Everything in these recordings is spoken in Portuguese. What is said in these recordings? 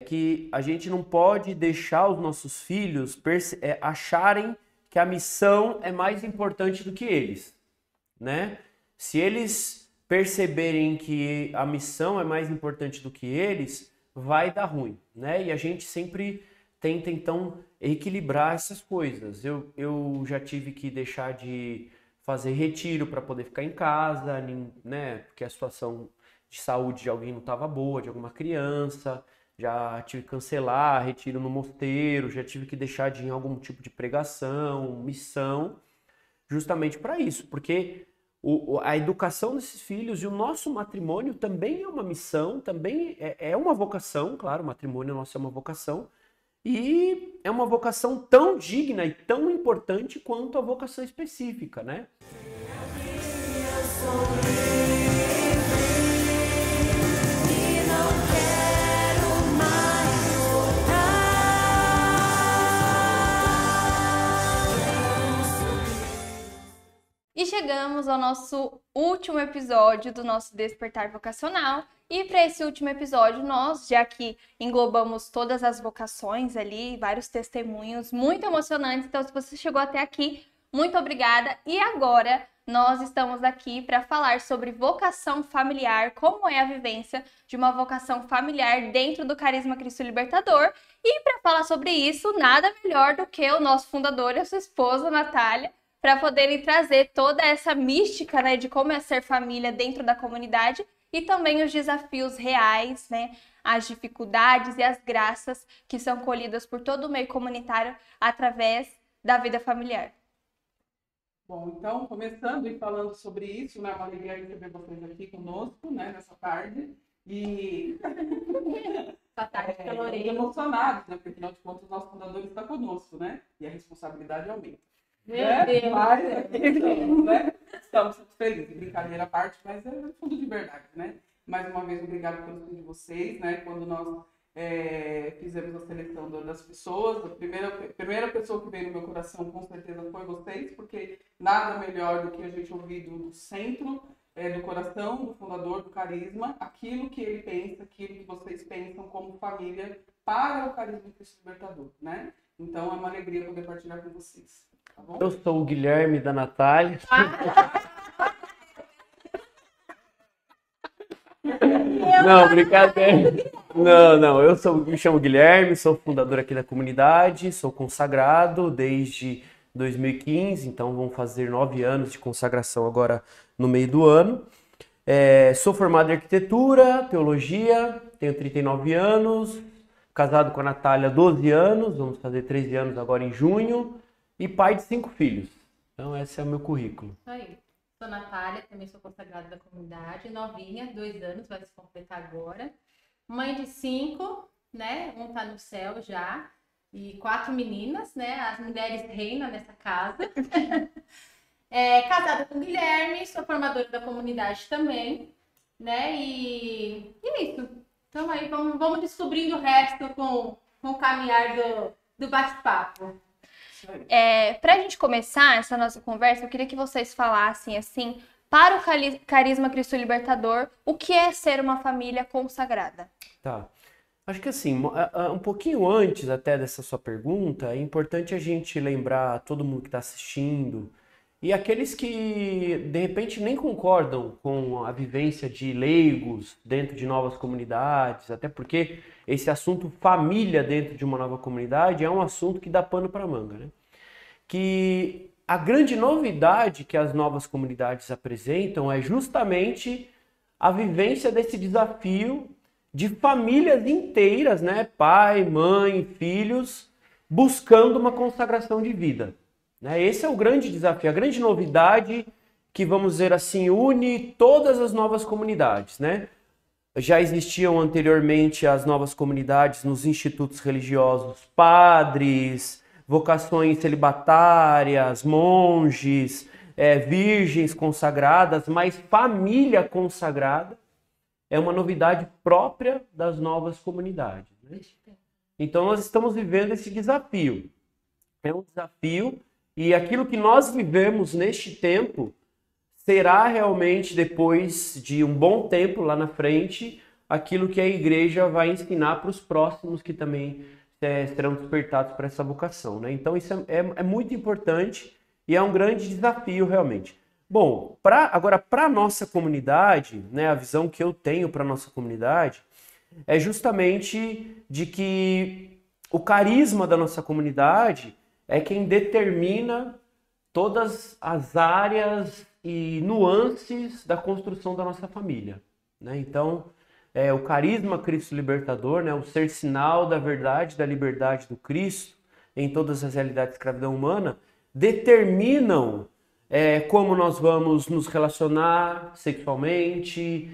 que a gente não pode deixar os nossos filhos acharem que a missão é mais importante do que eles, né? Se eles perceberem que a missão é mais importante do que eles, vai dar ruim, né? E a gente sempre tenta, então, equilibrar essas coisas. Eu já tive que deixar de fazer retiro para poder ficar em casa, né? Porque a situação de saúde de alguém não estava boa, de alguma criança. Já tive que cancelar retiro no mosteiro, já tive que deixar de ir em algum tipo de pregação, missão, justamente para isso, porque a educação desses filhos e o nosso matrimônio também é uma missão, também é uma vocação, claro, o matrimônio nosso é uma vocação, e é uma vocação tão digna e tão importante quanto a vocação específica, né? E chegamos ao nosso último episódio do nosso Despertar Vocacional. E para esse último episódio, nós, já que englobamos todas as vocações ali, vários testemunhos muito emocionantes. Então, se você chegou até aqui, muito obrigada. E agora, nós estamos aqui para falar sobre vocação familiar, como é a vivência de uma vocação familiar dentro do Carisma Cristo Libertador. E para falar sobre isso, nada melhor do que o nosso fundador e a sua esposa, Natália, para poderem trazer toda essa mística, né, de como é ser família dentro da comunidade e também os desafios reais, né, as dificuldades e as graças que são colhidas por todo o meio comunitário através da vida familiar. Bom, então, começando e falando sobre isso, né, uma alegria receber vocês aqui conosco, né, nessa tarde. E Boa tarde, estamos emocionados, né, porque afinal de contas o nosso fundador está conosco, né, e a responsabilidade aumenta. Meu Deus! Mas, né? Estamos muito felizes, brincadeira à parte, mas é tudo de verdade, né? Mais uma vez, obrigado pelo estudo de vocês, né? Quando nós fizemos a seleção das pessoas, a primeira pessoa que veio no meu coração, com certeza, foi vocês, porque nada melhor do que a gente ouvir do centro, do coração, do fundador do Carisma, aquilo que ele pensa, aquilo que vocês pensam como família para o Carisma Cristo Libertador, né? Então, é uma alegria poder partilhar com vocês. Tá bom? Eu sou o Guilherme da Natália. Não, brincadeira. Não, me chamo Guilherme, sou fundador aqui da comunidade, sou consagrado desde 2015, então vão fazer 9 anos de consagração agora no meio do ano. Sou formado em arquitetura, teologia, tenho 39 anos, casado com a Natália há 12 anos, vamos fazer 13 anos agora em junho. E pai de 5 filhos. Então, esse é o meu currículo. Isso aí. Sou Natália, também sou consagrada da comunidade, novinha, 2 anos, vai se completar agora. Mãe de 5, né? Um tá no céu já. E 4 meninas, né? As mulheres reinam nessa casa. Casada com o Guilherme, sou formadora da comunidade também, né? E é isso. Então aí vamos descobrindo o resto com o caminhar do bate-papo. Para a gente começar essa nossa conversa, eu queria que vocês falassem, assim, para o Carisma Cristo Libertador, o que é ser uma família consagrada? Tá. Acho que assim, um pouquinho antes até dessa sua pergunta, é importante a gente lembrar todo mundo que está assistindo e aqueles que, de repente, nem concordam com a vivência de leigos dentro de novas comunidades, até porque esse assunto família dentro de uma nova comunidade é um assunto que dá pano para manga, né? Que a grande novidade que as novas comunidades apresentam é justamente a vivência desse desafio de famílias inteiras, né? Pai, mãe, filhos, buscando uma consagração de vida. Esse é o grande desafio, a grande novidade que, vamos dizer assim, une todas as novas comunidades, né? Já existiam anteriormente as novas comunidades nos institutos religiosos, padres, vocações celibatárias, monges, virgens consagradas, mas família consagrada é uma novidade própria das novas comunidades, né? Então nós estamos vivendo esse desafio. É um desafio e aquilo que nós vivemos neste tempo será realmente, depois de um bom tempo lá na frente, aquilo que a igreja vai ensinar para os próximos que também serão despertados para essa vocação, né? Então isso é muito importante e é um grande desafio realmente. Bom, agora para a nossa comunidade, né, a visão que eu tenho para a nossa comunidade é justamente de que o carisma da nossa comunidade é quem determina todas as áreas e nuances da construção da nossa família, né? Então, o carisma Cristo Libertador, né, o ser sinal da verdade, da liberdade do Cristo em todas as realidades da escravidão humana, determinam como nós vamos nos relacionar sexualmente,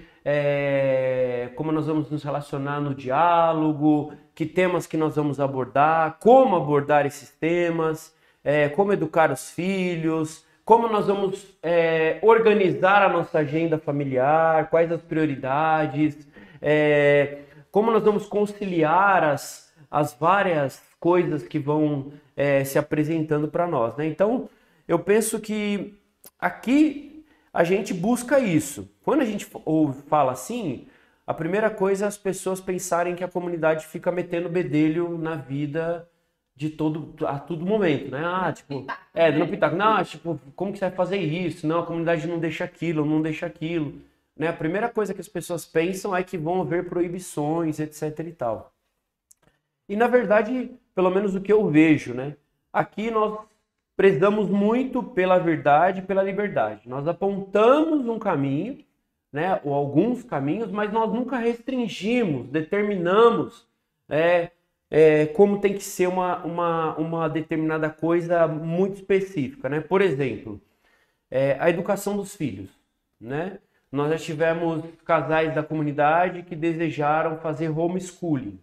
como nós vamos nos relacionar no diálogo, que temas que nós vamos abordar, como abordar esses temas, como educar os filhos, como nós vamos organizar a nossa agenda familiar, quais as prioridades, como nós vamos conciliar as várias coisas que vão se apresentando para nós, né? Então, eu penso que aqui a gente busca isso. Quando a gente fala assim, a primeira coisa é as pessoas pensarem que a comunidade fica metendo bedelho na vida a todo momento, né? Dando pitaco. Não, tipo, como que você vai fazer isso? Não, a comunidade não deixa aquilo, não deixa aquilo. Né? A primeira coisa que as pessoas pensam é que vão haver proibições, etc e tal. E na verdade, pelo menos o que eu vejo, né? Aqui nós prezamos muito pela verdade e pela liberdade. Nós apontamos um caminho, né? Ou alguns caminhos, mas nós nunca restringimos, determinamos como tem que ser uma determinada coisa muito específica, né? Por exemplo, a educação dos filhos, né? Nós já tivemos casais da comunidade que desejaram fazer homeschooling.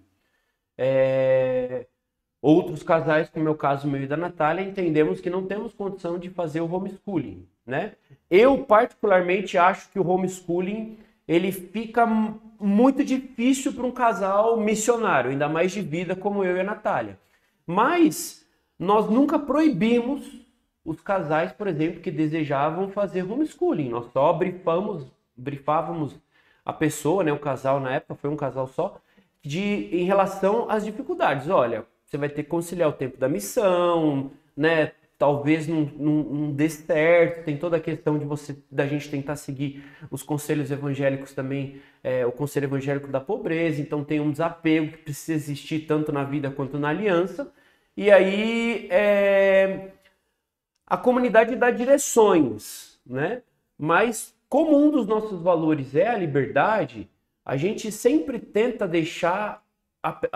Outros casais, como é o caso meu e da Natália, entendemos que não temos condição de fazer o homeschooling, né? Eu, particularmente, acho que o homeschooling ele fica muito difícil para um casal missionário, ainda mais de vida como eu e a Natália. Mas nós nunca proibimos os casais, por exemplo, que desejavam fazer homeschooling. Nós só brifávamos a pessoa, né, o casal na época, foi um casal só, em relação às dificuldades. Olha, você vai ter que conciliar o tempo da missão, né? Talvez não dê certo, tem toda a questão da gente tentar seguir os conselhos evangélicos também, o conselho evangélico da pobreza, então tem um desapego que precisa existir tanto na vida quanto na aliança, e aí a comunidade dá direções, né? Mas como um dos nossos valores é a liberdade, a gente sempre tenta deixar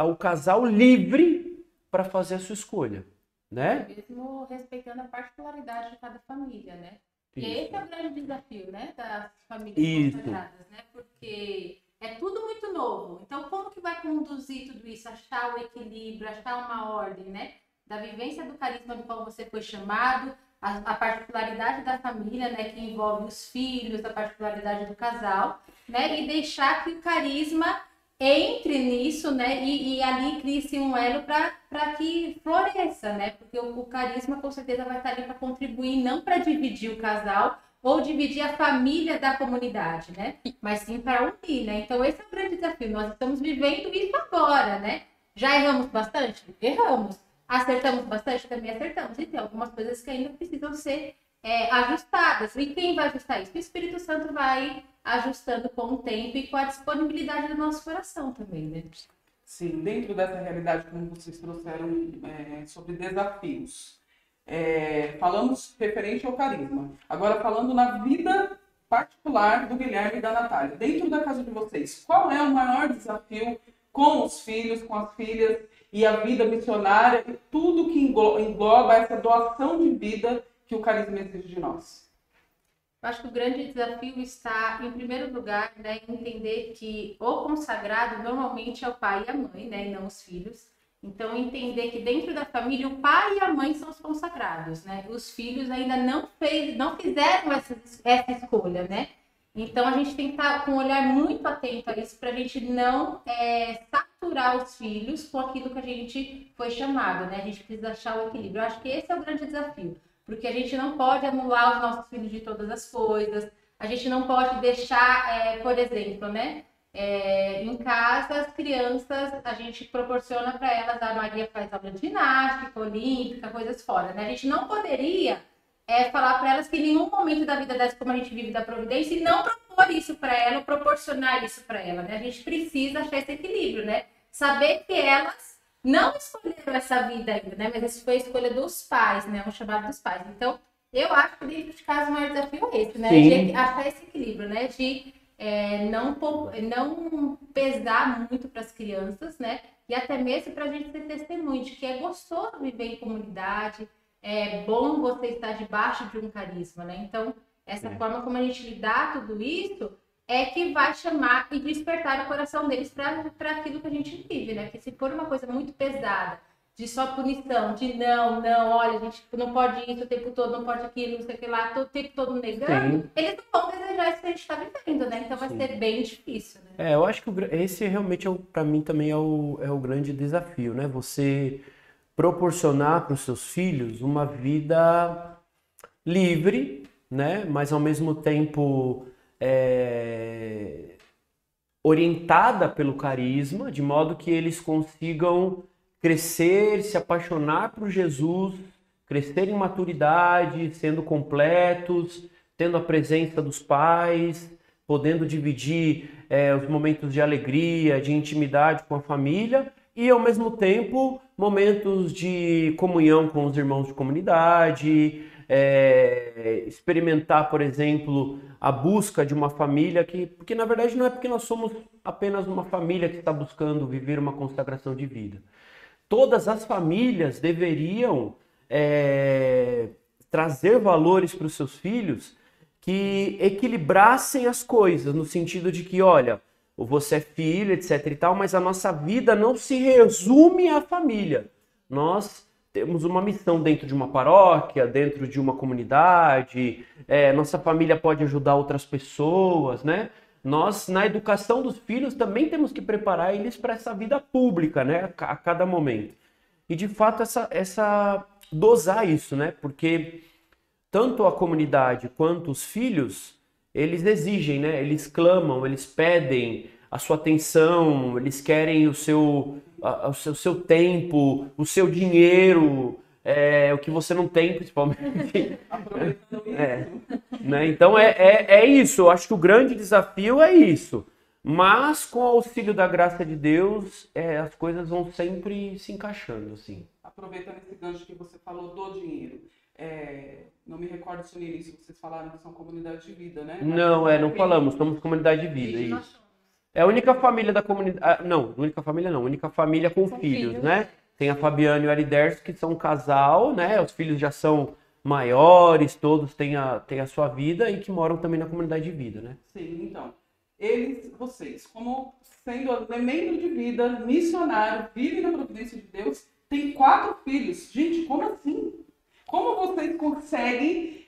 o casal livre para fazer a sua escolha. Né? Mesmo respeitando a particularidade de cada família, né? E esse é o grande desafio, né? Das famílias consagradas, né? Porque é tudo muito novo. Então, como que vai conduzir tudo isso? Achar o equilíbrio, achar uma ordem, né? Da vivência do carisma do qual você foi chamado, a particularidade da família, né? Que envolve os filhos, a particularidade do casal, né? E deixar que o carisma entre nisso, né, e ali crie-se um elo para que floresça, né, porque o carisma com certeza vai estar ali para contribuir, não para dividir o casal ou dividir a família da comunidade, né, mas sim para unir, né, então esse é o grande desafio, nós estamos vivendo isso agora, né, já erramos bastante? Erramos. Acertamos bastante? Também acertamos, e tem algumas coisas que ainda precisam ser ajustadas, e quem vai ajustar isso? O Espírito Santo vai ajustando com o tempo e com a disponibilidade do nosso coração também, né? Sim, dentro dessa realidade, como vocês trouxeram sobre desafios, falamos referente ao carisma. Agora, falando na vida particular do Guilherme e da Natália, dentro da casa de vocês, qual é o maior desafio com os filhos, com as filhas e a vida missionária e tudo que engloba essa doação de vida que o carisma exige de nós? Eu acho que o grande desafio está, em primeiro lugar, né, em entender que o consagrado normalmente é o pai e a mãe, né, e não os filhos. Então, entender que dentro da família o pai e a mãe são os consagrados, né? Os filhos ainda não fizeram essa escolha, né? Então, a gente tem que estar com um olhar muito atento a isso para a gente não saturar os filhos com aquilo que a gente foi chamado, né? A gente precisa achar o equilíbrio. Eu acho que esse é o grande desafio. Porque a gente não pode anular os nossos filhos de todas as coisas, a gente não pode deixar, por exemplo, né, Em casa, as crianças, a gente proporciona para elas, a Maria faz aula de ginástica, olímpica, coisas fora, né? A gente não poderia falar para elas que em nenhum momento da vida delas, como a gente vive da Providência, e não propor isso para ela, proporcionar isso para ela, né? A gente precisa achar esse equilíbrio, né? Saber que elas não escolheram essa vida ainda, né? Mas isso foi a escolha dos pais, né? O chamado dos pais. Então, eu acho que dentro de casa o maior desafio é esse, né? Sim. De achar esse equilíbrio, né? De não pesar muito para as crianças, né? E até mesmo para a gente ter testemunho de que é gostoso viver em comunidade, é bom você estar debaixo de um carisma, né? Então, essa forma como a gente lidar tudo isso é que vai chamar e despertar o coração deles para aquilo que a gente vive, né? Porque se for uma coisa muito pesada, de só punição, de não, olha, a gente não pode isso o tempo todo, não pode aquilo, não sei o que lá, o tempo todo negando, Sim. eles não vão desejar isso que a gente está vivendo, né? Então vai ser bem difícil, né? Eu acho que esse realmente, para mim, também é o grande desafio, né? Você proporcionar para os seus filhos uma vida livre, né? Mas ao mesmo tempo orientada pelo carisma, de modo que eles consigam crescer, se apaixonar por Jesus, crescer em maturidade, sendo completos, tendo a presença dos pais, podendo dividir os momentos de alegria, de intimidade com a família e, ao mesmo tempo, momentos de comunhão com os irmãos de comunidade, experimentar, por exemplo, a busca de uma família porque na verdade não é porque nós somos apenas uma família que está buscando viver uma consagração de vida. Todas as famílias deveriam trazer valores para os seus filhos que equilibrassem as coisas, no sentido de que, olha, você é filho, etc e tal, mas a nossa vida não se resume à família. Nós temos uma missão dentro de uma paróquia, dentro de uma comunidade, nossa família pode ajudar outras pessoas, né? Nós, na educação dos filhos, também temos que preparar eles para essa vida pública, né? A cada momento. E, de fato, dosar isso, né? Porque tanto a comunidade quanto os filhos, eles exigem, né? Eles clamam, eles pedem a sua atenção, eles querem o seu tempo, o seu dinheiro, o que você não tem, principalmente. Aproveitando isso. Né? Então é isso, eu acho que o grande desafio é isso. Mas com o auxílio da graça de Deus, as coisas vão sempre se encaixando, assim. Aproveitando esse gancho que você falou do dinheiro, não me recordo se no início vocês falaram que são comunidade de vida, né? Não falamos, somos comunidade de vida, isso. É a única família da comunidade, única família com filhos, né? Tem a Fabiana e o Ariderso, que são um casal, né? Os filhos já são maiores, todos têm a sua vida e que moram também na comunidade de vida, né? Sim, então, vocês, como sendo membro de vida, missionário, vivem na providência de Deus, têm 4 filhos. Gente, como assim? Como vocês conseguem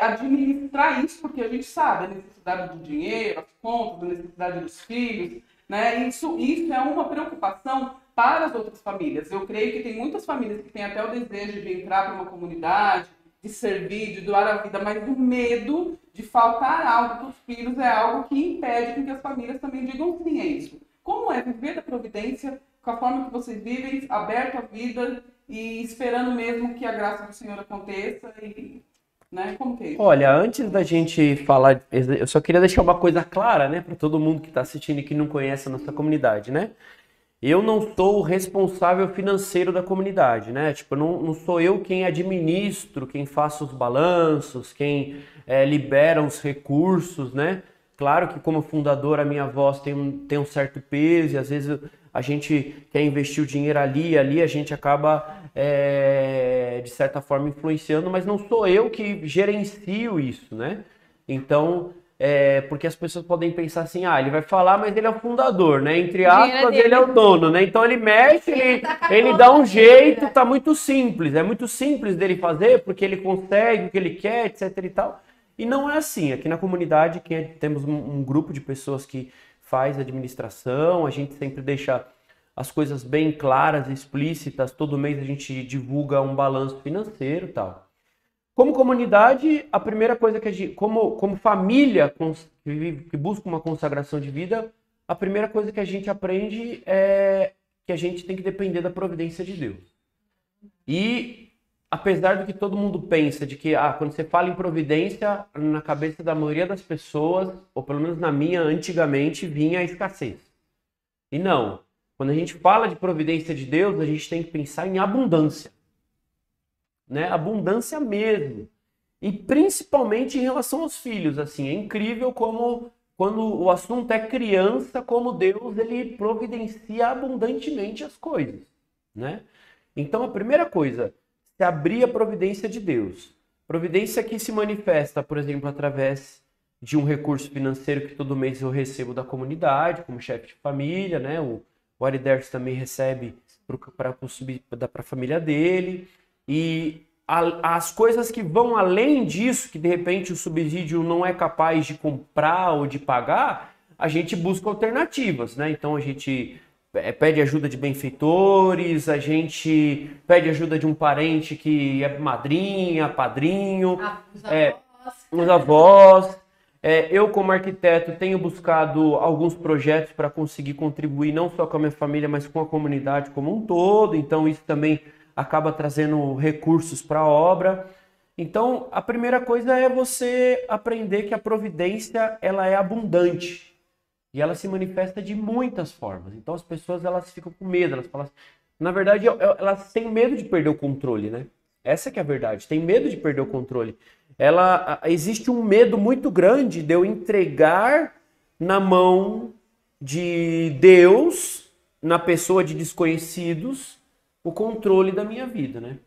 administrar isso? Porque a gente sabe a necessidade do dinheiro, as contas, a necessidade dos filhos, né? Isso é uma preocupação para as outras famílias. Eu creio que tem muitas famílias que têm até o desejo de entrar para uma comunidade, de servir, de doar a vida, mas o medo de faltar algo para os filhos é algo que impede que as famílias também digam sim a isso. Como é viver da providência com a forma que vocês vivem, aberto à vida e esperando mesmo que a graça do Senhor aconteça né? Como que é isso? Olha, antes da gente falar, eu só queria deixar uma coisa clara, né, para todo mundo que está assistindo e que não conhece a nossa comunidade, né? Eu não sou o responsável financeiro da comunidade, né? Tipo, não sou eu quem administro, quem faço os balanços, quem libera os recursos, né? Claro que como fundador a minha voz tem um certo peso e às vezes a gente quer investir o dinheiro ali a gente acaba, de certa forma, influenciando, mas não sou eu que gerencio isso, né? Então, porque as pessoas podem pensar assim, ele vai falar, mas ele é o fundador, né? Entre aspas, ele é o dono, né? Então ele mexe, ele dá um jeito, tá muito simples. É muito simples dele fazer, porque ele consegue o que ele quer, etc e tal. E não é assim. Aqui na comunidade temos um grupo de pessoas que faz administração, a gente sempre deixa as coisas bem claras, explícitas. Todo mês a gente divulga um balanço financeiro e tal. Como comunidade, a primeira coisa que a gente, como família que busca uma consagração de vida, a primeira coisa que a gente aprende é que a gente tem que depender da providência de Deus. E apesar do que todo mundo pensa, de que quando você fala em providência, na cabeça da maioria das pessoas, ou pelo menos na minha, antigamente, vinha a escassez. E não. Quando a gente fala de providência de Deus, a gente tem que pensar em abundância. Né? Abundância mesmo. E principalmente em relação aos filhos. Assim, é incrível como, quando o assunto é criança, como Deus ele providencia abundantemente as coisas. Né? Então, a primeira coisa, se abrir a providência de Deus. Providência que se manifesta, por exemplo, através de um recurso financeiro que todo mês eu recebo da comunidade, como chefe de família, né? O Ariderso também recebe para a família dele. E as coisas que vão além disso, que de repente o subsídio não é capaz de comprar ou de pagar, a gente busca alternativas, né? Então a gente pede ajuda de benfeitores, a gente pede ajuda de um parente que é madrinha, padrinho, os avós. Eu, como arquiteto, tenho buscado alguns projetos para conseguir contribuir não só com a minha família, mas com a comunidade como um todo. Então, isso também acaba trazendo recursos para a obra. Então, a primeira coisa é você aprender que a providência ela é abundante e ela se manifesta de muitas formas. Então, as pessoas elas ficam com medo, elas falam, na verdade, elas têm medo de perder o controle, né? Essa que é a verdade, tem medo de perder o controle. Existe um medo muito grande de eu entregar na mão de Deus, na pessoa de desconhecidos, o controle da minha vida, né?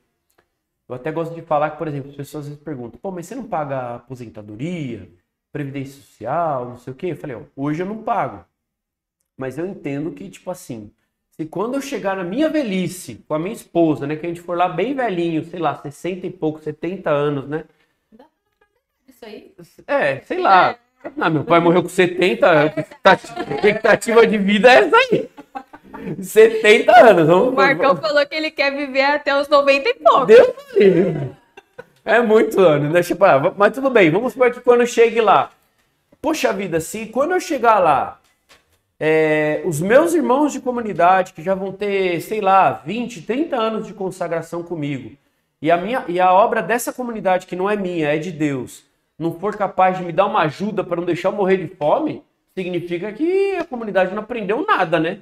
Eu até gosto de falar que, por exemplo, as pessoas às vezes perguntam, pô, mas você não paga aposentadoria, previdência social, não sei o quê? Eu falei, hoje eu não pago. Mas eu entendo que, tipo assim, se quando eu chegar na minha velhice, com a minha esposa, né, que a gente for lá bem velhinho, sei lá, 60 e pouco, 70 anos, né? Isso aí? Sei lá. Meu pai morreu com 70, a expectativa de vida é essa aí. 70 anos. O Marcão falou que ele quer viver até os 90 e pouco. Deus me livre. É muito ano, né? Mas tudo bem, vamos supor que quando eu chegue lá. Poxa vida, se quando eu chegar lá, os meus irmãos de comunidade, que já vão ter, sei lá, 20, 30 anos de consagração comigo, e a obra dessa comunidade, que não é minha, é de Deus, não for capaz de me dar uma ajuda para não deixar eu morrer de fome, significa que a comunidade não aprendeu nada, né?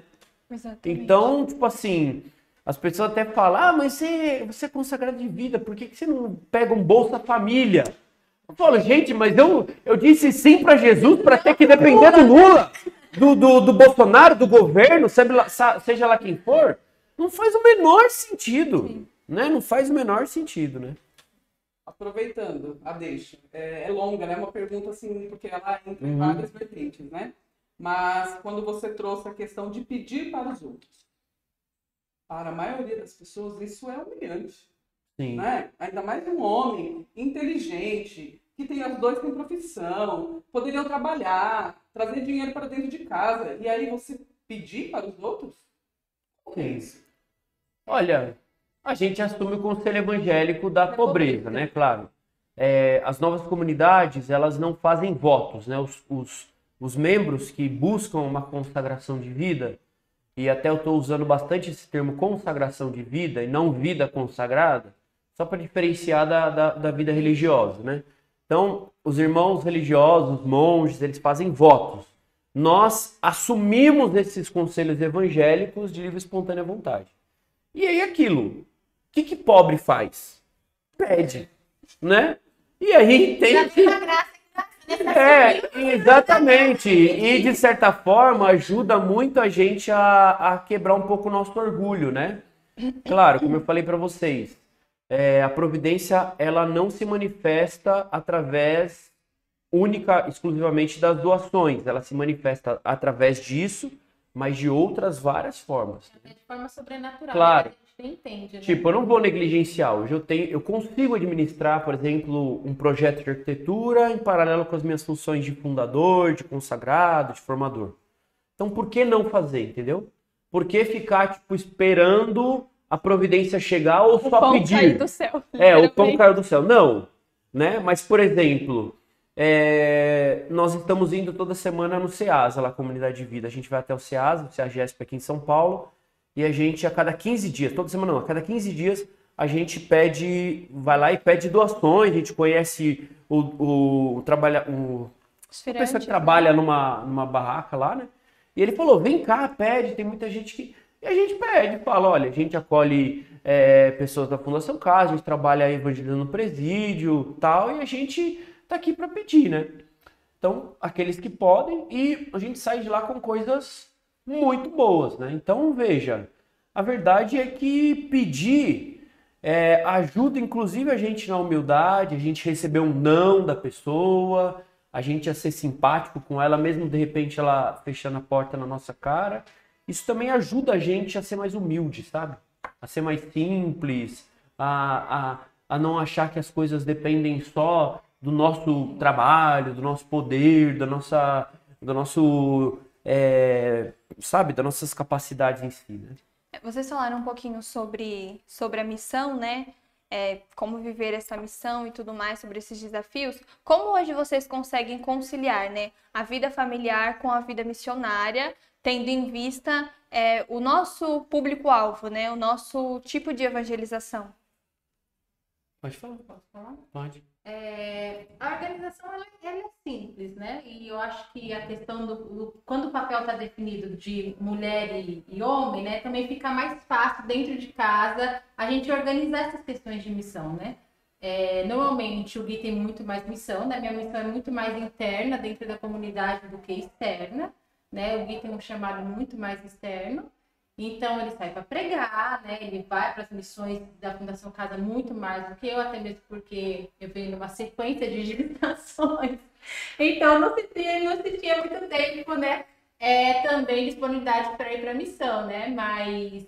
Exatamente. Então, tipo assim, as pessoas até falam, mas você é consagrado de vida, por que você não pega um Bolsa Família? Eu falo, gente, mas eu disse sim para Jesus para ter que depender do Lula, do Bolsonaro, do governo, seja lá quem for. Não faz o menor sentido, né? Não faz o menor sentido, né? Aproveitando a deixa, é longa, né? É uma pergunta assim, porque ela entra em várias vertentes, né? Mas quando você trouxe a questão de pedir para os outros, para a maioria das pessoas isso é humilhante. Sim. Né? Ainda mais um homem inteligente, que tem os dois têm profissão, poderiam trabalhar, trazer dinheiro para dentro de casa, e aí você pedir para os outros? Sim. Olha, a gente assume o conselho evangélico da pobreza, né? Claro. As novas comunidades, elas não fazem votos, né? Os membros que buscam uma consagração de vida, e até eu estou usando bastante esse termo consagração de vida e não vida consagrada, só para diferenciar da vida religiosa, né? Então, os irmãos religiosos, monges, eles fazem votos. Nós assumimos esses conselhos evangélicos de livre e espontânea vontade. E aí aquilo, o que pobre faz? Pede, né? E aí tem que... exatamente. E de certa forma ajuda muito a gente a quebrar um pouco o nosso orgulho, né? Claro, como eu falei para vocês, a providência ela não se manifesta através exclusivamente das doações. Ela se manifesta através disso, mas de outras várias formas. De forma sobrenatural. Claro. Né? A gente entende, né? Tipo, eu não vou negligenciar. Hoje eu consigo administrar, por exemplo, um projeto de arquitetura em paralelo com as minhas funções de fundador, de consagrado, de formador. Então, por que não fazer, entendeu? Por que ficar, tipo, esperando a providência chegar ou só pedir? O pão caiu do céu. O pão caiu do céu. Não, né? Mas, por exemplo, nós estamos indo toda semana no CEASA, lá, Comunidade de Vida. A gente vai até o CEASA, o CEAGESP aqui em São Paulo, e a gente, a cada 15 dias, toda semana não, a cada 15 dias, a gente vai lá e pede doações, a gente conhece o a pessoa que trabalha numa barraca lá, né? E ele falou, vem cá, pede, tem muita gente que... E a gente pede, fala, olha, a gente acolhe pessoas da Fundação Casa, a gente trabalha evangelizando no presídio, tal, e a gente tá aqui para pedir, né? Então, aqueles que podem, e a gente sai de lá com coisas muito boas, né? Então, veja, a verdade é que pedir ajuda, inclusive, a gente na humildade, a gente receber um não da pessoa, a gente a ser simpático com ela, mesmo de repente ela fechando a porta na nossa cara. Isso também ajuda a gente a ser mais humilde, sabe? A ser mais simples, a não achar que as coisas dependem só do nosso trabalho, do nosso poder, sabe, das nossas capacidades em si, né? Vocês falaram um pouquinho sobre a missão, né? Como viver essa missão e tudo mais, sobre esses desafios. Como hoje vocês conseguem conciliar, né, a vida familiar com a vida missionária, tendo em vista o nosso público-alvo, né, o nosso tipo de evangelização? Pode falar. Posso falar? Pode. A organização ela é simples, né? E eu acho que a questão quando o papel está definido de mulher e homem, né? Também fica mais fácil dentro de casa a gente organizar essas questões de missão, né? Normalmente o Gui tem muito mais missão, né? Minha missão é muito mais interna dentro da comunidade do que externa, né? O Gui tem um chamado muito mais externo. Então, ele sai para pregar, né? Ele vai para as missões da Fundação Casa muito mais do que eu, até mesmo porque eu venho numa sequência de gestações. Então, não se tinha muito tempo, né? Também disponibilidade para ir para a missão, né? Mas,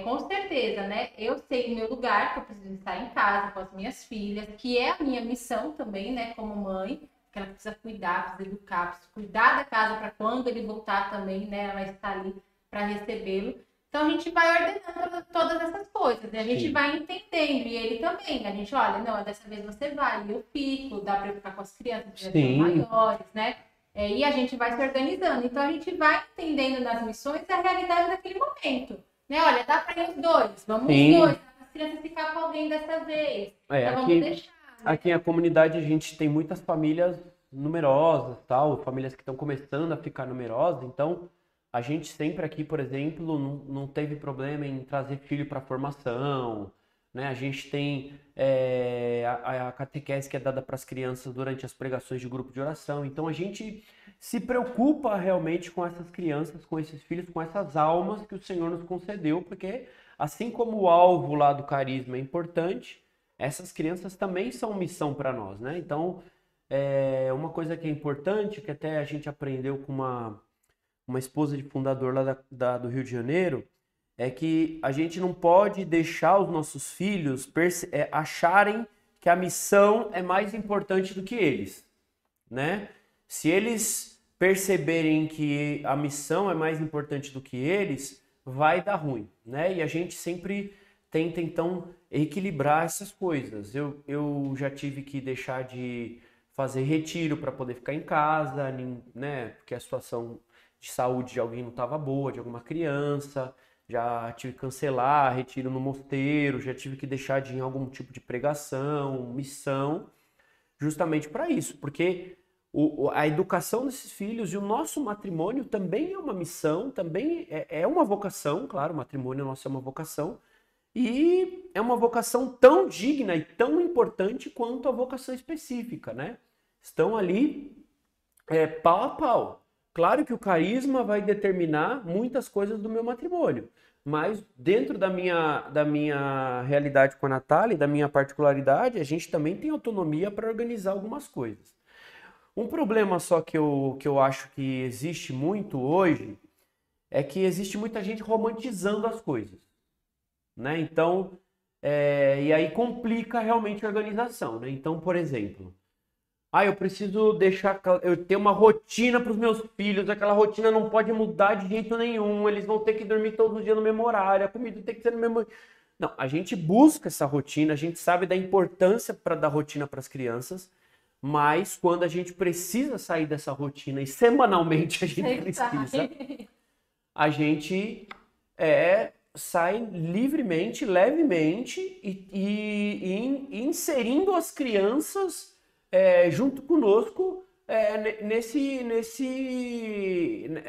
com certeza, né? Eu sei o meu lugar, que eu preciso estar em casa com as minhas filhas, que é a minha missão também, né? Como mãe, que ela precisa cuidar, precisa educar, precisa cuidar da casa para quando ele voltar também, né? Ela está ali para recebê-lo. Então a gente vai ordenando todas essas coisas, né? A gente vai entendendo, e ele também. A gente, olha, não, dessa vez você vai, eu fico, dá para ficar com as crianças que já são maiores, né? E a gente vai se organizando. Então a gente vai entendendo nas missões a realidade daquele momento. Né? Olha, dá para ir os dois, vamos os dois, dá para as crianças ficar com alguém dessa vez. Então vamos deixar. Né? Aqui na comunidade a gente tem muitas famílias numerosas, tal, famílias que estão começando a ficar numerosas, então a gente sempre aqui, por exemplo, não teve problema em trazer filho para formação, né? A gente tem a catequese que é dada para as crianças durante as pregações de grupo de oração. Então a gente se preocupa realmente com essas crianças, com esses filhos, com essas almas que o Senhor nos concedeu, porque assim como o alvo lá do carisma é importante, essas crianças também são missão para nós, né? Então, uma coisa que é importante, que até a gente aprendeu com uma esposa de fundador lá do Rio de Janeiro, é que a gente não pode deixar os nossos filhos acharem que a missão é mais importante do que eles, né? Se eles perceberem que a missão é mais importante do que eles, vai dar ruim, né? E a gente sempre tenta, então, equilibrar essas coisas. Eu já tive que deixar de fazer retiro para poder ficar em casa, né? Porque a situação de saúde de alguém não estava boa, de alguma criança, já tive que cancelar retiro no mosteiro, já tive que deixar de ir em algum tipo de pregação, missão, justamente para isso, porque a educação desses filhos e o nosso matrimônio também é uma missão, também é uma vocação, claro, o matrimônio nosso é uma vocação, e é uma vocação tão digna e tão importante quanto a vocação específica, né? Estão ali pau a pau. Claro que o carisma vai determinar muitas coisas do meu matrimônio, mas dentro da minha realidade com a Natália, da minha particularidade, a gente também tem autonomia para organizar algumas coisas. Um problema só que eu acho que existe muito hoje é que existe muita gente romantizando as coisas, né? Então, e aí complica realmente a organização, né? Então, por exemplo, eu preciso eu ter uma rotina para os meus filhos, aquela rotina não pode mudar de jeito nenhum, eles vão ter que dormir todos os dias no mesmo horário, a comida tem que ser no mesmo... Não, a gente busca essa rotina, a gente sabe da importância para dar rotina para as crianças, mas quando a gente precisa sair dessa rotina e semanalmente a gente precisa, a gente sai livremente, levemente e inserindo as crianças junto conosco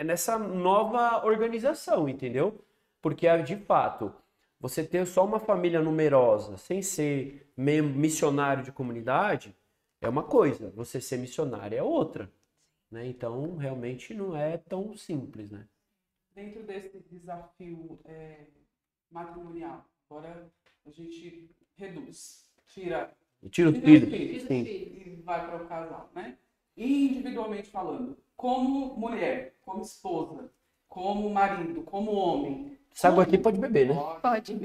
nessa nova organização, entendeu? Porque, de fato, você ter só uma família numerosa, sem ser missionário de comunidade, é uma coisa. Você ser missionário é outra, né? Então, realmente não é tão simples, né? Dentro desse desafio matrimonial, agora a gente reduz, tira os filhos, sim. e vai para o casal, né? E individualmente falando, como mulher, como esposa, como marido, como homem. Sabe aqui pode beber, né? Pode.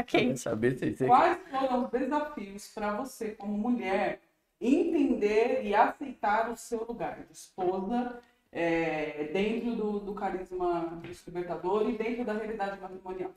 Quer saber se Quais foram os desafios para você, como mulher, entender e aceitar o seu lugar de esposa dentro do carisma libertador e dentro da realidade matrimonial?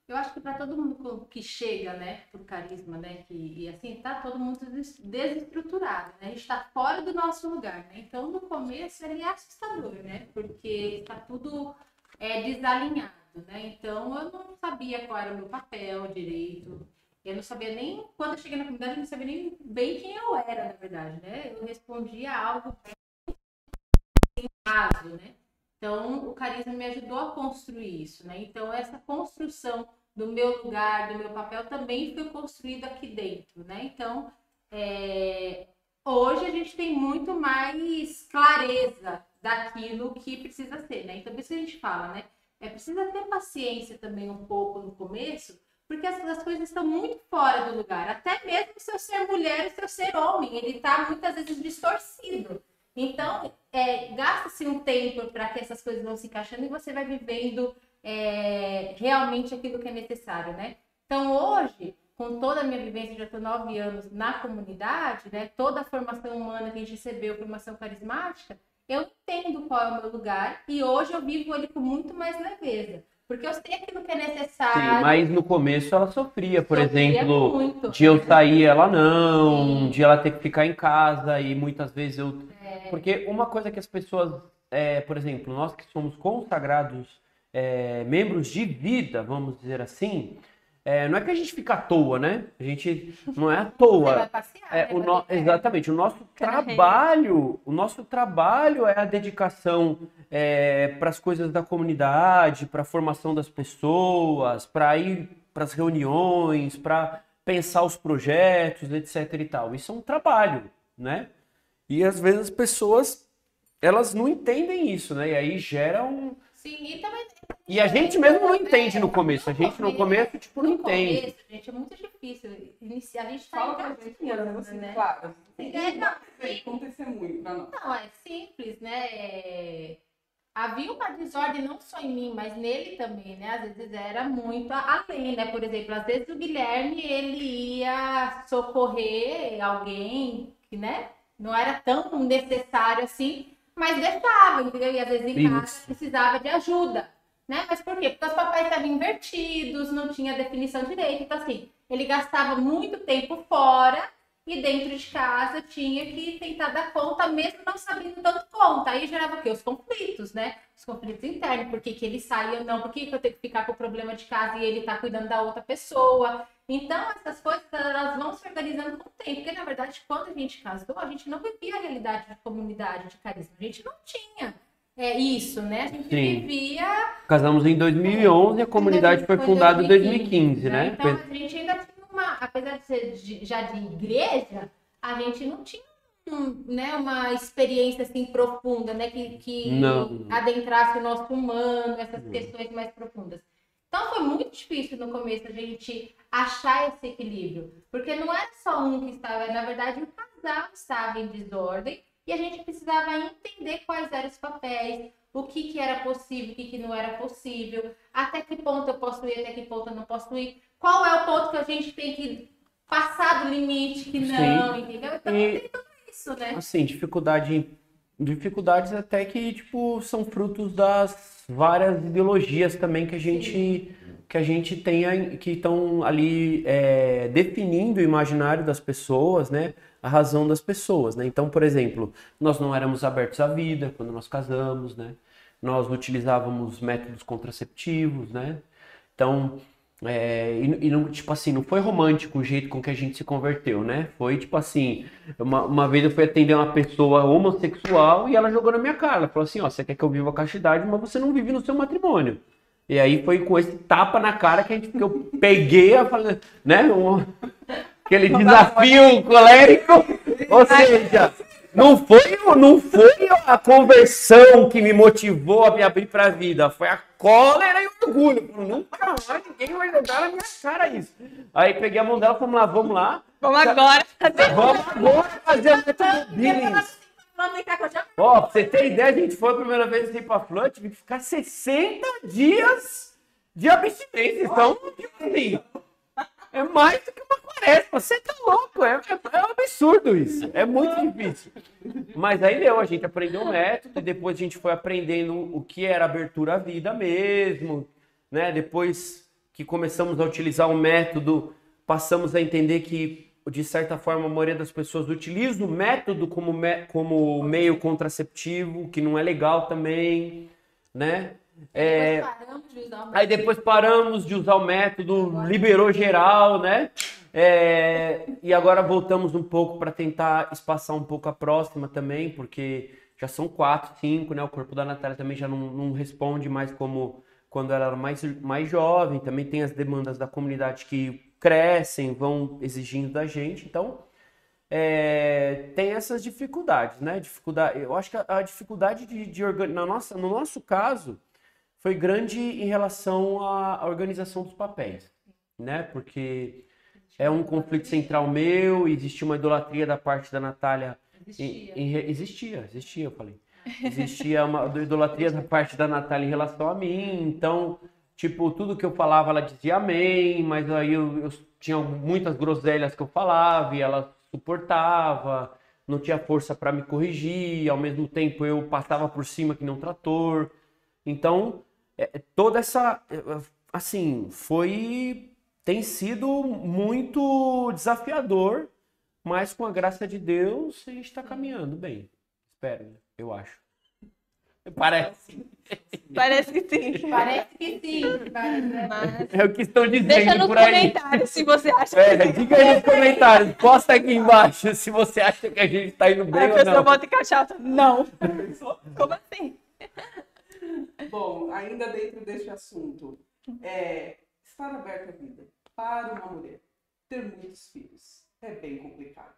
Eu acho que para todo mundo que chega, né, pro carisma, né, e assim, tá todo mundo desestruturado, né, a gente tá fora do nosso lugar, né, então no começo ele é assustador, né, porque tá tudo desalinhado, né, então eu não sabia qual era o meu papel direito, eu não sabia nem, quando eu cheguei na comunidade, eu não sabia nem bem quem eu era, na verdade, né, eu respondia algo bem raso, né. Então, o carisma me ajudou a construir isso, né? Então, essa construção do meu lugar, do meu papel, também foi construída aqui dentro, né? Então, hoje a gente tem muito mais clareza daquilo que precisa ser, né? Então, por isso que a gente fala, né? Precisa ter paciência também um pouco no começo, porque as coisas estão muito fora do lugar. Até mesmo o seu ser mulher e o seu ser homem, ele está muitas vezes distorcido. Então, gasta-se um tempo para que essas coisas vão se encaixando e você vai vivendo realmente aquilo que é necessário, né? Então, hoje, com toda a minha vivência, já estou 9 anos na comunidade, né? Toda a formação humana que a gente recebeu, formação carismática, eu entendo qual é o meu lugar e hoje eu vivo ele com muito mais leveza. Porque eu sei aquilo que é necessário. Sim, mas no começo ela sofria, por exemplo, muito. de eu sair, ela não, Sim. de ela ter que ficar em casa e muitas vezes eu... Porque uma coisa que as pessoas, por exemplo, nós que somos consagrados, membros de vida, vamos dizer assim, não é que a gente fica à toa, né? A gente não é à toa. Você vai passear, né? Exatamente. O nosso trabalho é a dedicação para as coisas da comunidade, para a formação das pessoas, para ir para as reuniões, para pensar os projetos, etc. e tal. Isso é um trabalho, né? E às vezes as pessoas, elas não entendem isso, né? E aí gera um... Sim, e também... E a gente mesmo não entende no começo. A gente no começo, tipo, não entende. No começo, gente, é muito difícil iniciar. A gente tá Fala pra gente, assim, né? claro. Sim. Acontecer muito pra nós. Não, é simples, né? Havia uma desordem não só em mim, mas nele também, né? Às vezes era muito além, né? Por exemplo, às vezes o Guilherme, ele ia socorrer alguém que, né? Não era tão necessário assim, mas deixava, entendeu? E às vezes em casa precisava de ajuda, né? Mas por quê? Porque os papéis estavam invertidos, não tinha definição direito. Então, assim, ele gastava muito tempo fora e dentro de casa tinha que tentar dar conta, mesmo não sabendo tanto conta. Aí gerava o quê? Os conflitos, né? Os conflitos internos. Por que ele saía? Não, por que eu tenho que ficar com o problema de casa e ele tá cuidando da outra pessoa? Então, essas coisas, elas vão se organizando com o tempo. Porque, na verdade, quando a gente casou, a gente não vivia a realidade de comunidade, de carisma. A gente não tinha isso, né? A gente vivia... Casamos em 2011 e a comunidade foi fundada em 2015, né? Então, a gente ainda tinha apesar de ser já de igreja, a gente não tinha uma experiência assim profunda, né? Que adentrasse o nosso humano, essas questões mais profundas. Então foi muito difícil no começo a gente achar esse equilíbrio, porque não era só um que estava, na verdade o casal estava em desordem e a gente precisava entender quais eram os papéis, o que era possível, o que não era possível, até que ponto eu posso ir, até que ponto eu não posso ir, qual é o ponto que a gente tem que passar do limite, que não, entendeu? Então tem tudo isso, né? Assim, dificuldades até que, tipo, são frutos das várias ideologias também que a gente tem, que estão ali definindo o imaginário das pessoas, né? a razão das pessoas, né? Então, por exemplo, nós não éramos abertos à vida quando nós casamos, né? Nós utilizávamos métodos contraceptivos, né? Então, não, tipo assim, não foi romântico o jeito com que a gente se converteu, né? Foi tipo assim, uma vez eu fui atender uma pessoa homossexual e ela jogou na minha cara. Ela falou assim, ó, você quer que eu viva a castidade, mas você não vive no seu matrimônio. E aí foi com esse tapa na cara que eu peguei, né? Aquele desafio colérico. Ou seja, não foi a conversão que me motivou a me abrir para a vida, foi a cólera e o orgulho. Nunca mais ninguém vai jogar na minha cara isso. Aí peguei a mão dela, vamos lá. Vamos agora fazer o método Billings. Ó, pra você ter ideia, a gente foi a primeira vez assim pra Flut, tive que ficar 60 dias de abstinência. Então, tipo assim, é mais do que uma quaresma. Você tá louco, é um absurdo isso. É muito difícil. Mas aí deu, a gente aprendeu o método e depois a gente foi aprendendo o que era abertura à vida mesmo, né? Depois que começamos a utilizar o método, passamos a entender que, de certa forma, a maioria das pessoas utiliza o método como meio contraceptivo, que não é legal também, né? Aí depois paramos de usar o método, liberou geral, né? E agora voltamos um pouco para tentar espaçar um pouco a próxima também, porque já são 4, 5, né? O corpo da Natália também já não responde mais como quando ela era mais jovem. Também tem as demandas da comunidade que crescem, vão exigindo da gente. Então, tem essas dificuldades, né? Eu acho que a dificuldade de organizar, no nosso caso, foi grande em relação à organização dos papéis, né? Porque é um conflito central meu, existia uma idolatria da parte da Natália. Existia, eu falei. Existia uma idolatria da parte da Natália em relação a mim, então, tipo, tudo que eu falava ela dizia amém, mas aí eu tinha muitas groselhas que eu falava e ela suportava, não tinha força para me corrigir, ao mesmo tempo eu passava por cima que nem um trator. Então, toda essa, assim, tem sido muito desafiador, mas com a graça de Deus a gente está caminhando bem. Espero, né? Eu acho. Parece. Parece que sim. Parece que sim. Mas... É o que estão dizendo Deixa nos por aí. comentários se você acha Diga aí nos comentários. Posta aqui embaixo se você acha que a gente está indo bem ou não. A pessoa bota encaixar. Não. Como assim? Bom, ainda dentro deste assunto, estar aberta à vida para uma mulher, ter muitos filhos, é bem complicado.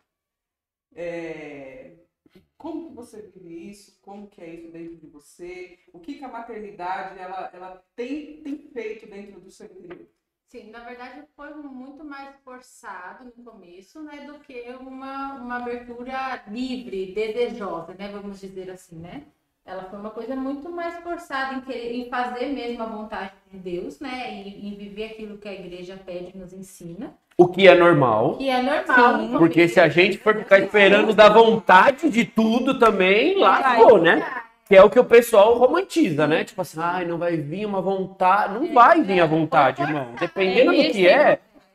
Como que você vive isso? Como que é isso dentro de você? O que a maternidade ela tem feito dentro do seu interior? Sim, na verdade foi muito mais forçado no começo, né, do que uma abertura livre, desejosa, né, vamos dizer assim, né? Ela foi uma coisa muito mais forçada em fazer mesmo a vontade de Deus, né, em viver aquilo que a igreja pede e nos ensina. O que é normal. Que é normal. Sim. Porque se a gente for ficar esperando da vontade de tudo também, lascou, né? Que é o que o pessoal romantiza, né? Tipo assim, não vai vir uma vontade. Não vai vir a vontade, irmão. Dependendo do que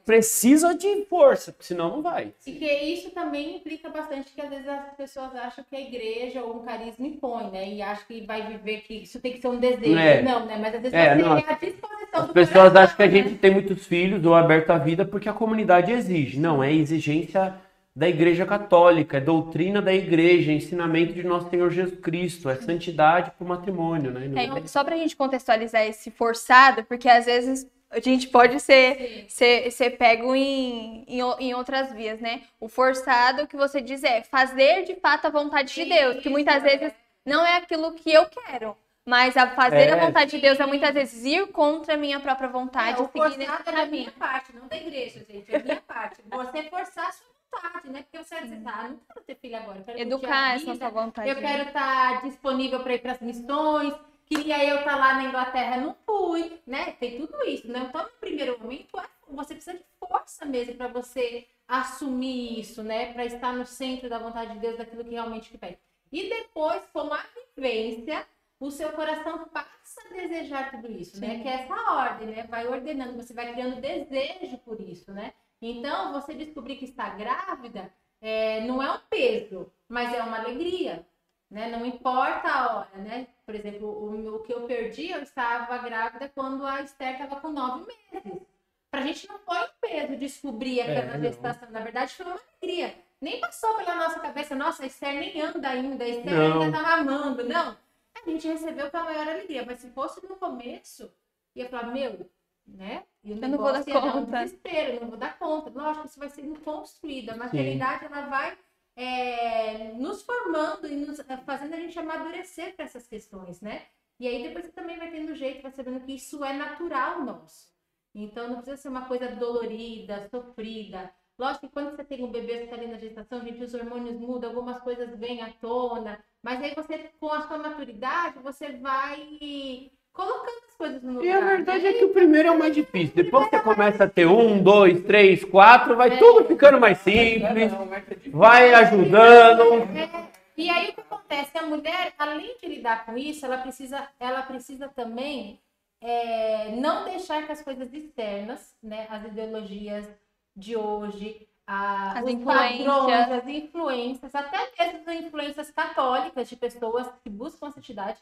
precisa de força, porque senão não vai. E que isso também implica bastante que às vezes as pessoas acham que a igreja ou um carisma impõe, né? E acham que vai viver que isso tem que ser um desejo. Não, né? Mas às vezes você é a disposição As do pessoas coração, acham que a né? gente tem muitos filhos ou aberto à vida porque a comunidade exige. Não, é exigência da Igreja Católica, é doutrina da Igreja, é ensinamento de nosso Senhor Jesus Cristo, é santidade para o matrimônio, né? Só pra gente contextualizar esse forçado, porque às vezes a gente pode ser pego em outras vias, né? O forçado que você diz é fazer de fato a vontade de Deus, que muitas vezes não é aquilo que eu quero. Mas a fazer a vontade de Deus é muitas vezes ir contra a minha própria vontade. O seguir nesse forçado é da caminho. minha parte, não da igreja, gente. É minha parte. Você forçar a sua vontade, né? Porque você vai dizer, não quero ter filho agora. Eu quero curtir Educar a essa vida, sua vontade. eu quero estar disponível para ir para as missões. Queria eu estar lá na Inglaterra, não fui, né? Tem tudo isso, né? Então, no primeiro momento, você precisa de força mesmo para você assumir isso, né? Para estar no centro da vontade de Deus, daquilo que realmente te pede. E depois, com a vivência, o seu coração passa a desejar tudo isso, né? Que é essa ordem, né? Vai ordenando, você vai criando desejo por isso, né? Então, você descobrir que está grávida, não é um peso, mas é uma alegria, né? Não importa a hora, né? Por exemplo, o que eu perdi, eu estava grávida quando a Esther estava com 9 meses. Pra gente não foi um peso descobrir aquela gestação, na verdade foi uma alegria. Nem passou pela nossa cabeça, nossa, a Esther nem anda ainda, a Esther ainda tá mamando, não. A gente recebeu com a maior alegria, mas se fosse no começo, ia falar, meu, né? E o Eu não vou dar negócio ia dar um conta. desespero, eu não vou dar conta. Lógico, isso vai sendo construído. A Sim. maternidade, ela vai nos formando e fazendo a gente amadurecer para essas questões, né? E aí depois você também vai tendo jeito, vai sabendo que isso é natural nosso. Então não precisa ser uma coisa dolorida, sofrida. Lógico que quando você tem um bebê, você está ali na gestação, gente, os hormônios mudam, algumas coisas vêm à tona, mas aí você, com a sua maturidade, você vai colocando as coisas no lugar. E a verdade é que o primeiro é o mais difícil. Depois você começa a ter 1, 2, 3, 4, vai tudo ficando mais simples, vai ajudando. E aí o que acontece? A mulher, além de lidar com isso, ela precisa também não deixar que as coisas externas, né, as ideologias de hoje, os padrões, as influências, até mesmo as influências católicas de pessoas que buscam a santidade,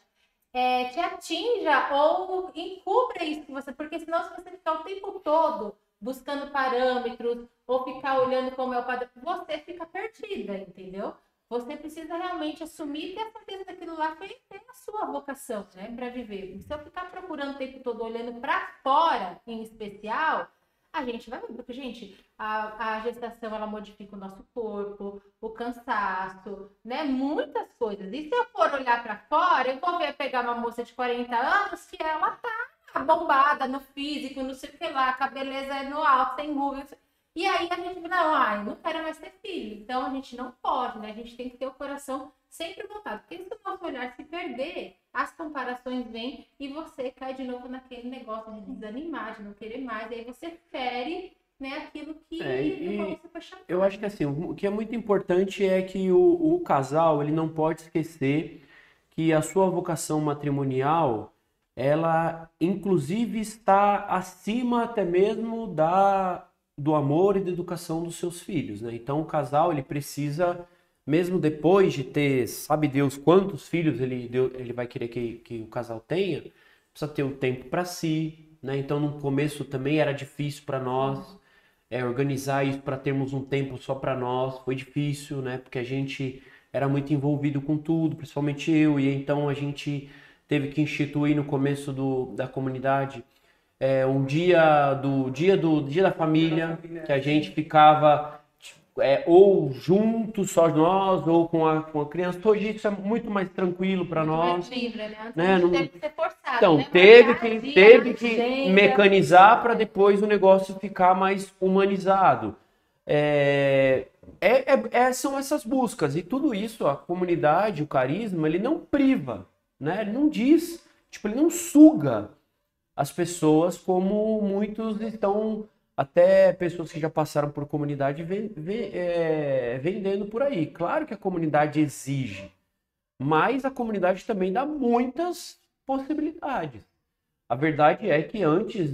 te atinja ou encubra isso que você, porque senão se você ficar o tempo todo buscando parâmetros ou ficar olhando como é o padrão, você fica perdida, entendeu? Você precisa realmente assumir e ter a certeza daquilo lá foi a sua vocação, né, para viver. Se eu ficar procurando o tempo todo olhando para fora, em especial, a gente vai ver, porque, gente, a gestação, ela modifica o nosso corpo, o cansaço, né? Muitas coisas. E se eu for olhar para fora, eu vou pegar uma moça de 40 anos que ela tá bombada no físico, não sei o que lá, com a beleza no alto, sem rugas. E aí a gente fala, não quero mais ter filho. Então a gente não pode, né? A gente tem que ter o coração sempre voltado. Porque se o nosso olhar se perder, as comparações vêm e você cai de novo naquele negócio de desanimar, de não querer mais. E aí você fere, né, aquilo que você foi chamado. Eu acho que assim, o que é muito importante é que o casal ele não pode esquecer que a sua vocação matrimonial, ela inclusive está acima até mesmo do amor e da educação dos seus filhos, né? Então o casal ele precisa, mesmo depois de ter, sabe Deus quantos filhos ele vai querer que o casal tenha, precisa ter o tempo para si, né? Então no começo também era difícil para nós organizar isso para termos um tempo só para nós, foi difícil, né? Porque a gente era muito envolvido com tudo, principalmente eu, e então a gente teve que instituir no começo da comunidade um dia da família, que a gente ficava ou juntos, só nós, ou com a criança. Hoje isso é muito mais tranquilo para nós. Livre, né? Né? Teve que ser forçado, então, né? teve que mecanizar para depois o negócio ficar mais humanizado. São essas buscas. E tudo isso, a comunidade, o carisma, ele não priva, né? Ele não diz, ele não suga as pessoas como muitos estão, até pessoas que já passaram por comunidade vendendo por aí. Claro que a comunidade exige, mas a comunidade também dá muitas possibilidades. A verdade é que antes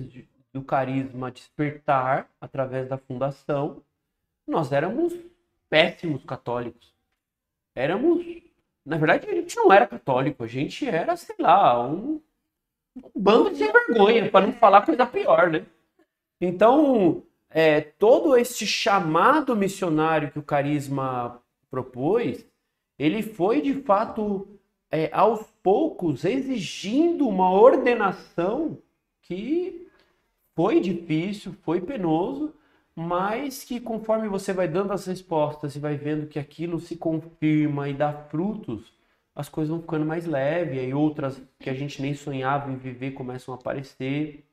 do carisma despertar, através da fundação, nós éramos péssimos católicos. Na verdade, a gente não era católico, a gente era, sei lá, um bando de sem vergonha, para não falar coisa pior, né? Então, todo esse chamado missionário que o carisma propôs, ele foi, de fato, aos poucos, exigindo uma ordenação que foi difícil, foi penoso, mas que conforme você vai dando as respostas e vai vendo que aquilo se confirma e dá frutos, as coisas vão ficando mais leves, e outras que a gente nem sonhava em viver começam a aparecer.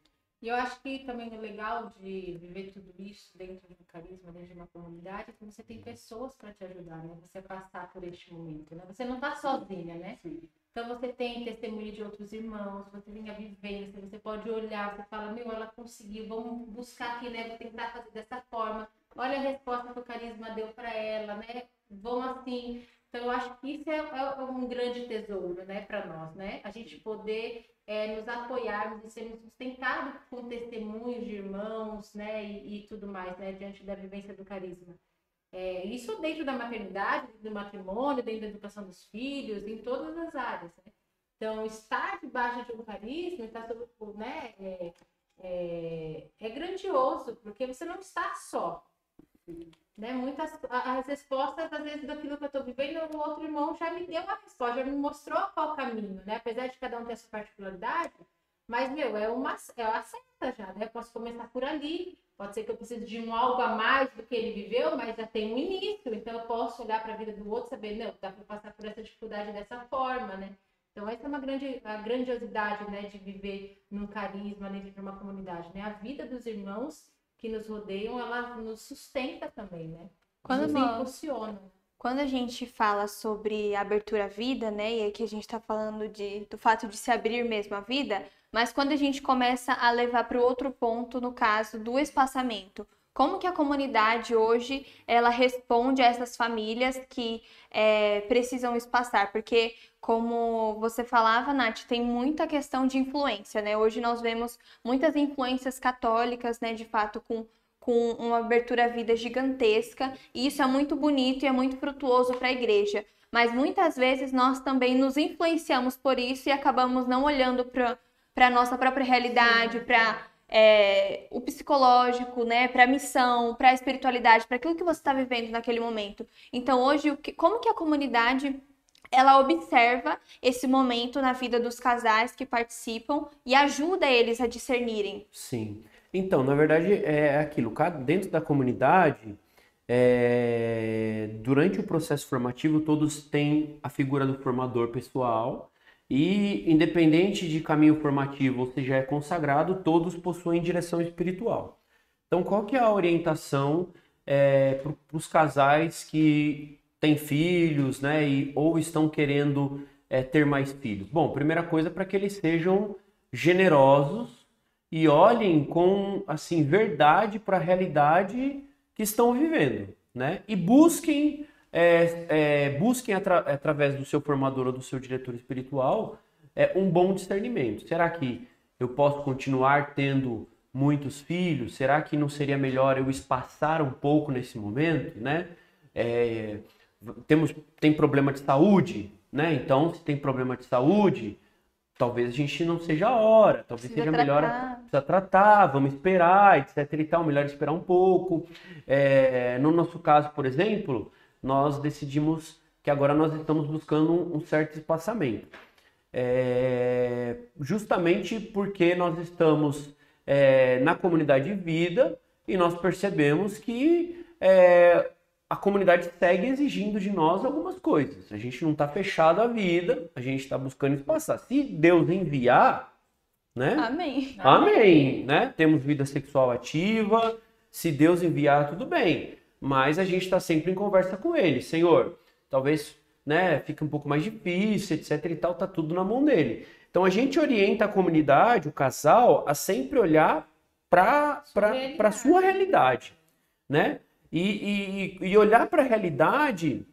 E eu acho que também o legal de viver tudo isso dentro do carisma, dentro de uma comunidade, é que você tem pessoas para te ajudar, né? Você passar por este momento, né? Você não está sozinha, né? Sim. Então você tem testemunho de outros irmãos, você tem a vivência, você pode olhar, você fala, ela conseguiu, vamos buscar aqui, né? Vou tentar fazer dessa forma. Olha a resposta que o carisma deu para ela, né? Vamos assim. Então eu acho que isso é um grande tesouro, né, para nós, né? A gente poder nos apoiarmos e sermos sustentados com testemunhos de irmãos, né, e tudo mais, né, diante da vivência do carisma. Isso dentro da maternidade, dentro do matrimônio, dentro da educação dos filhos, em todas as áreas, né? Então, estar debaixo de um carisma, estar sob, né, é grandioso, porque você não está só. Né? As respostas, às vezes, daquilo que eu estou vivendo, o outro irmão já me deu uma resposta, já me mostrou qual o caminho, né? Apesar de cada um ter a sua particularidade, mas, é uma seta já, né? Eu posso começar por ali, pode ser que eu precise de algo a mais do que ele viveu, mas já tem um início, então eu posso olhar para a vida do outro e saber, não, dá para passar por essa dificuldade dessa forma, né? Então, essa é a grandiosidade, né, de viver num carisma dentro de uma comunidade, né? A vida dos irmãos que nos rodeiam, ela nos sustenta também, né? Nos impulsiona. Quando a gente fala sobre abertura à vida, né, e aqui a gente está falando do fato de se abrir mesmo à vida, mas quando a gente começa a levar para o outro ponto, no caso do espaçamento, como que a comunidade hoje, ela responde a essas famílias que precisam espaçar? Porque, como você falava, Nath, tem muita questão de influência, né? Hoje nós vemos muitas influências católicas, né, de fato, com uma abertura à vida gigantesca, e isso é muito bonito e é muito frutuoso para a igreja. Mas muitas vezes nós também nos influenciamos por isso e acabamos não olhando para a nossa própria realidade, para o psicológico, né, para a missão, para a espiritualidade, para aquilo que você está vivendo naquele momento. Então, hoje, como que a comunidade ela observa esse momento na vida dos casais que participam e ajuda eles a discernirem? Sim. Então, na verdade, é aquilo. Dentro da comunidade, durante o processo formativo, todos têm a figura do formador pessoal e, independente de caminho formativo ou seja, é consagrado, todos possuem direção espiritual. Então, qual que é a orientação para os casais que têm filhos, né, ou estão querendo ter mais filhos? Bom, primeira coisa, para que eles sejam generosos e olhem com, assim, verdade para a realidade que estão vivendo, né? E busquem através do seu formador ou do seu diretor espiritual um bom discernimento. Será que eu posso continuar tendo muitos filhos? Será que não seria melhor eu espaçar um pouco nesse momento, né? Tem problema de saúde, né? Então, se tem problema de saúde, talvez a gente não seja a hora, talvez seja melhor precisa tratar, vamos esperar, etc e tal, melhor esperar um pouco. No nosso caso, por exemplo, nós decidimos que agora nós estamos buscando um certo espaçamento. Justamente porque nós estamos na comunidade de vida e nós percebemos que a comunidade segue exigindo de nós algumas coisas. A gente não está fechado à vida, a gente está buscando espaçar. Se Deus enviar, né? Amém. Amém, né? Temos vida sexual ativa, se Deus enviar, tudo bem. Mas a gente está sempre em conversa com Ele. Senhor, talvez, né, fique um pouco mais difícil, etc e tal, tá tudo na mão dele. Então a gente orienta a comunidade, o casal, a sempre olhar para a sua realidade, né? E olhar para a realidade,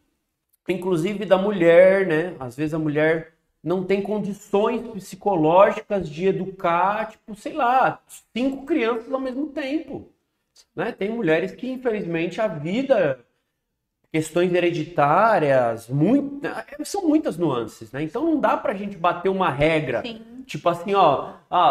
inclusive da mulher, né? Às vezes a mulher não tem condições psicológicas de educar, tipo, sei lá, 5 crianças ao mesmo tempo, né? Tem mulheres que, infelizmente, a vida, questões hereditárias, são muitas nuances, né? Então não dá pra gente bater uma regra. Sim. Tipo assim,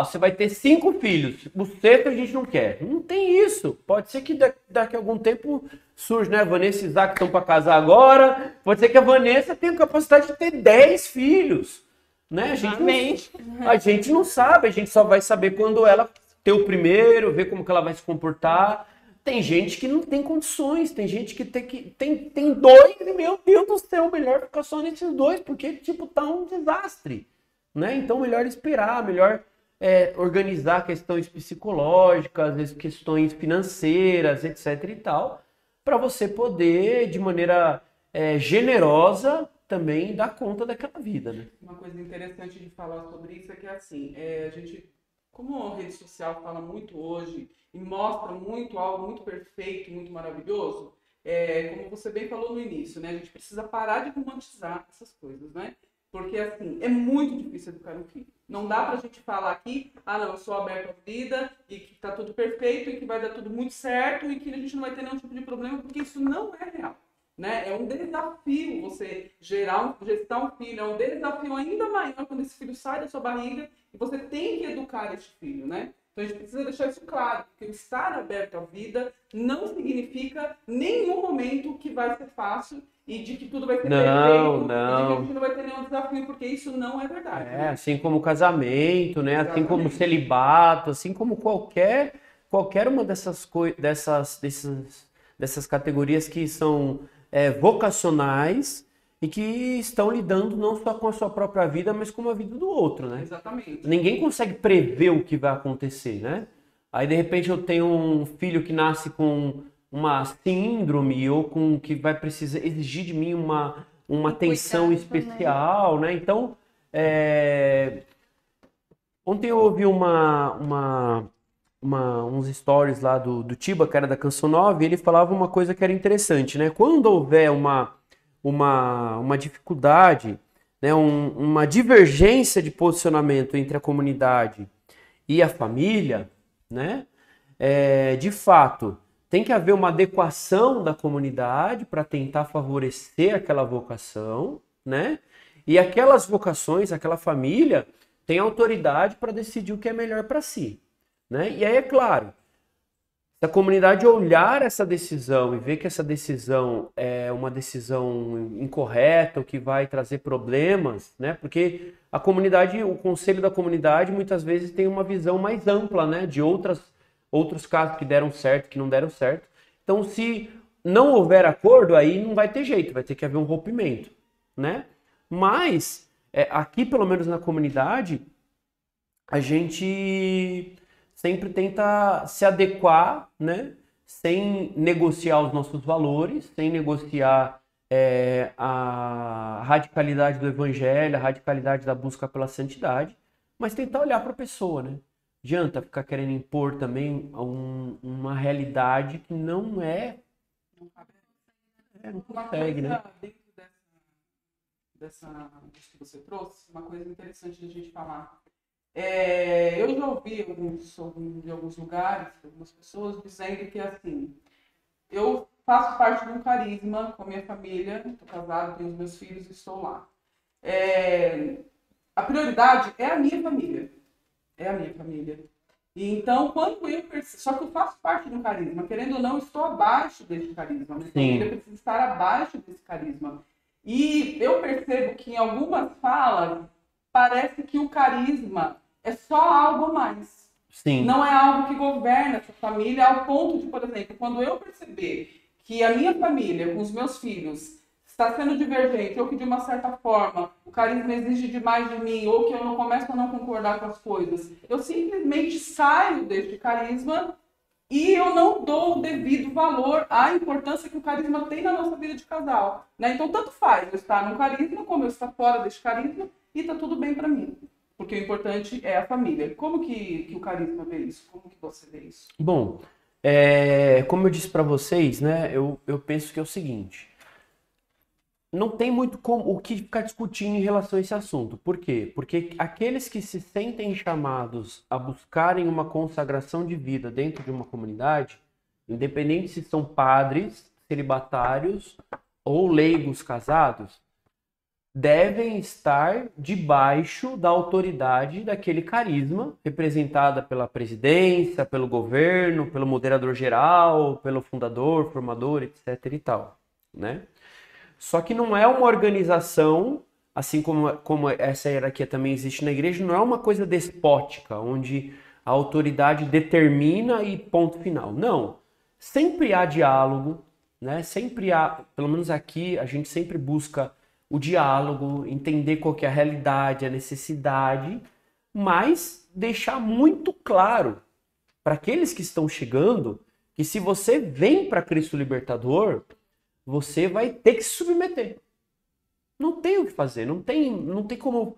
você vai ter 5 filhos, o sexto a gente não quer. Não tem isso. Pode ser que daqui a algum tempo surge, né? Vanessa e Isaac estão para casar agora. Pode ser que a Vanessa tenha a capacidade de ter 10 filhos, né? A gente não sabe, a gente só vai saber quando ela ter o primeiro, ver como que ela vai se comportar. Tem gente que não tem condições, tem gente que tem 2 e, meu Deus do céu, melhor ficar só nesses 2, porque, tipo, tá um desastre. Né? Então, melhor esperar, melhor organizar questões psicológicas, às vezes questões financeiras, etc. e tal, para você poder, de maneira generosa, também dar conta daquela vida. Né? Uma coisa interessante de falar sobre isso é que, assim, a gente, como a rede social fala muito hoje e mostra muito algo muito perfeito, muito maravilhoso, como você bem falou no início, né? A gente precisa parar de romantizar essas coisas, né? Porque, assim, é muito difícil educar um filho. Não dá pra gente falar aqui, ah não, eu sou aberto à vida e que tá tudo perfeito e que vai dar tudo muito certo e que a gente não vai ter nenhum tipo de problema, porque isso não é real. Né? É um desafio você gestar um filho, é um desafio ainda maior quando esse filho sai da sua barriga e você tem que educar esse filho, né? Então a gente precisa deixar isso claro, porque o estar aberto à vida não significa nenhum momento que vai ser fácil e de que tudo vai ser perfeito, e de que a gente não vai ter nenhum desafio, porque isso não é verdade. É, assim como o casamento, né? Assim como o celibato, assim como qualquer uma dessas categorias que são vocacionais e que estão lidando não só com a sua própria vida, mas com a vida do outro, né? Exatamente. Ninguém consegue prever o que vai acontecer, né? Aí, de repente, eu tenho um filho que nasce com uma síndrome ou com que vai precisar exigir de mim uma atenção especial, né? Então, ontem eu ouvi uns stories lá do Tiba, que era da Canção Nova, e ele falava uma coisa que era interessante, né? Quando houver uma dificuldade, né? Uma divergência de posicionamento entre a comunidade e a família, né? De fato, tem que haver uma adequação da comunidade para tentar favorecer aquela vocação, né? E aquelas vocações, aquela família, tem autoridade para decidir o que é melhor para si. Né? E aí, é claro, se a comunidade olhar essa decisão e ver que essa decisão é uma decisão incorreta, ou que vai trazer problemas, né? Porque a comunidade, o conselho da comunidade, muitas vezes tem uma visão mais ampla, né? De outros casos que deram certo, que não deram certo. Então, se não houver acordo, aí não vai ter jeito, vai ter que haver um rompimento, né? Mas, aqui, pelo menos na comunidade, a gente sempre tenta se adequar, né? Sem negociar os nossos valores, sem negociar a radicalidade do evangelho, a radicalidade da busca pela santidade, mas tentar olhar para a pessoa, né? Adianta ficar querendo impor também uma realidade que não é... Não consegue, né? Dentro disso que você trouxe, uma coisa interessante de a gente falar. Eu já ouvi de alguns lugares, algumas pessoas dizendo que, assim, eu faço parte de um carisma com a minha família, estou casado, tenho os meus filhos e estou lá. A prioridade é a minha família. É a minha família. E então, quando eu percebo... Só que eu faço parte de um carisma. Querendo ou não, eu estou abaixo desse carisma. A minha família precisa estar abaixo desse carisma. E eu percebo que em algumas falas, parece que o carisma é só algo a mais. Sim. Não é algo que governa essa família, ao ponto de, por exemplo, quando eu perceber que a minha família, com os meus filhos, está sendo divergente, ou que de uma certa forma o carisma exige demais de mim, ou que eu não começo a não concordar com as coisas, eu simplesmente saio deste carisma e eu não dou o devido valor à importância que o carisma tem na nossa vida de casal. Né? Então, tanto faz eu estar no carisma, como eu estar fora deste carisma, e está tudo bem para mim. Porque o importante é a família. Como que o carisma vê isso? Como que você vê isso? Bom, como eu disse para vocês, né, eu penso que é o seguinte, não tem muito o que ficar discutindo em relação a esse assunto. Por quê? Porque aqueles que se sentem chamados a buscarem uma consagração de vida dentro de uma comunidade, independente se são padres, celibatários ou leigos casados, devem estar debaixo da autoridade daquele carisma, representada pela presidência, pelo governo, pelo moderador geral, pelo fundador, formador, etc. e tal, né? Só que não é uma organização, assim como essa hierarquia também existe na igreja, não é uma coisa despótica, onde a autoridade determina e ponto final. Não. Sempre há diálogo, né? Sempre há, pelo menos aqui, a gente sempre busca o diálogo, entender qual que é a realidade, a necessidade, mas deixar muito claro para aqueles que estão chegando que se você vem para Cristo Libertador, você vai ter que se submeter. Não tem o que fazer, não tem como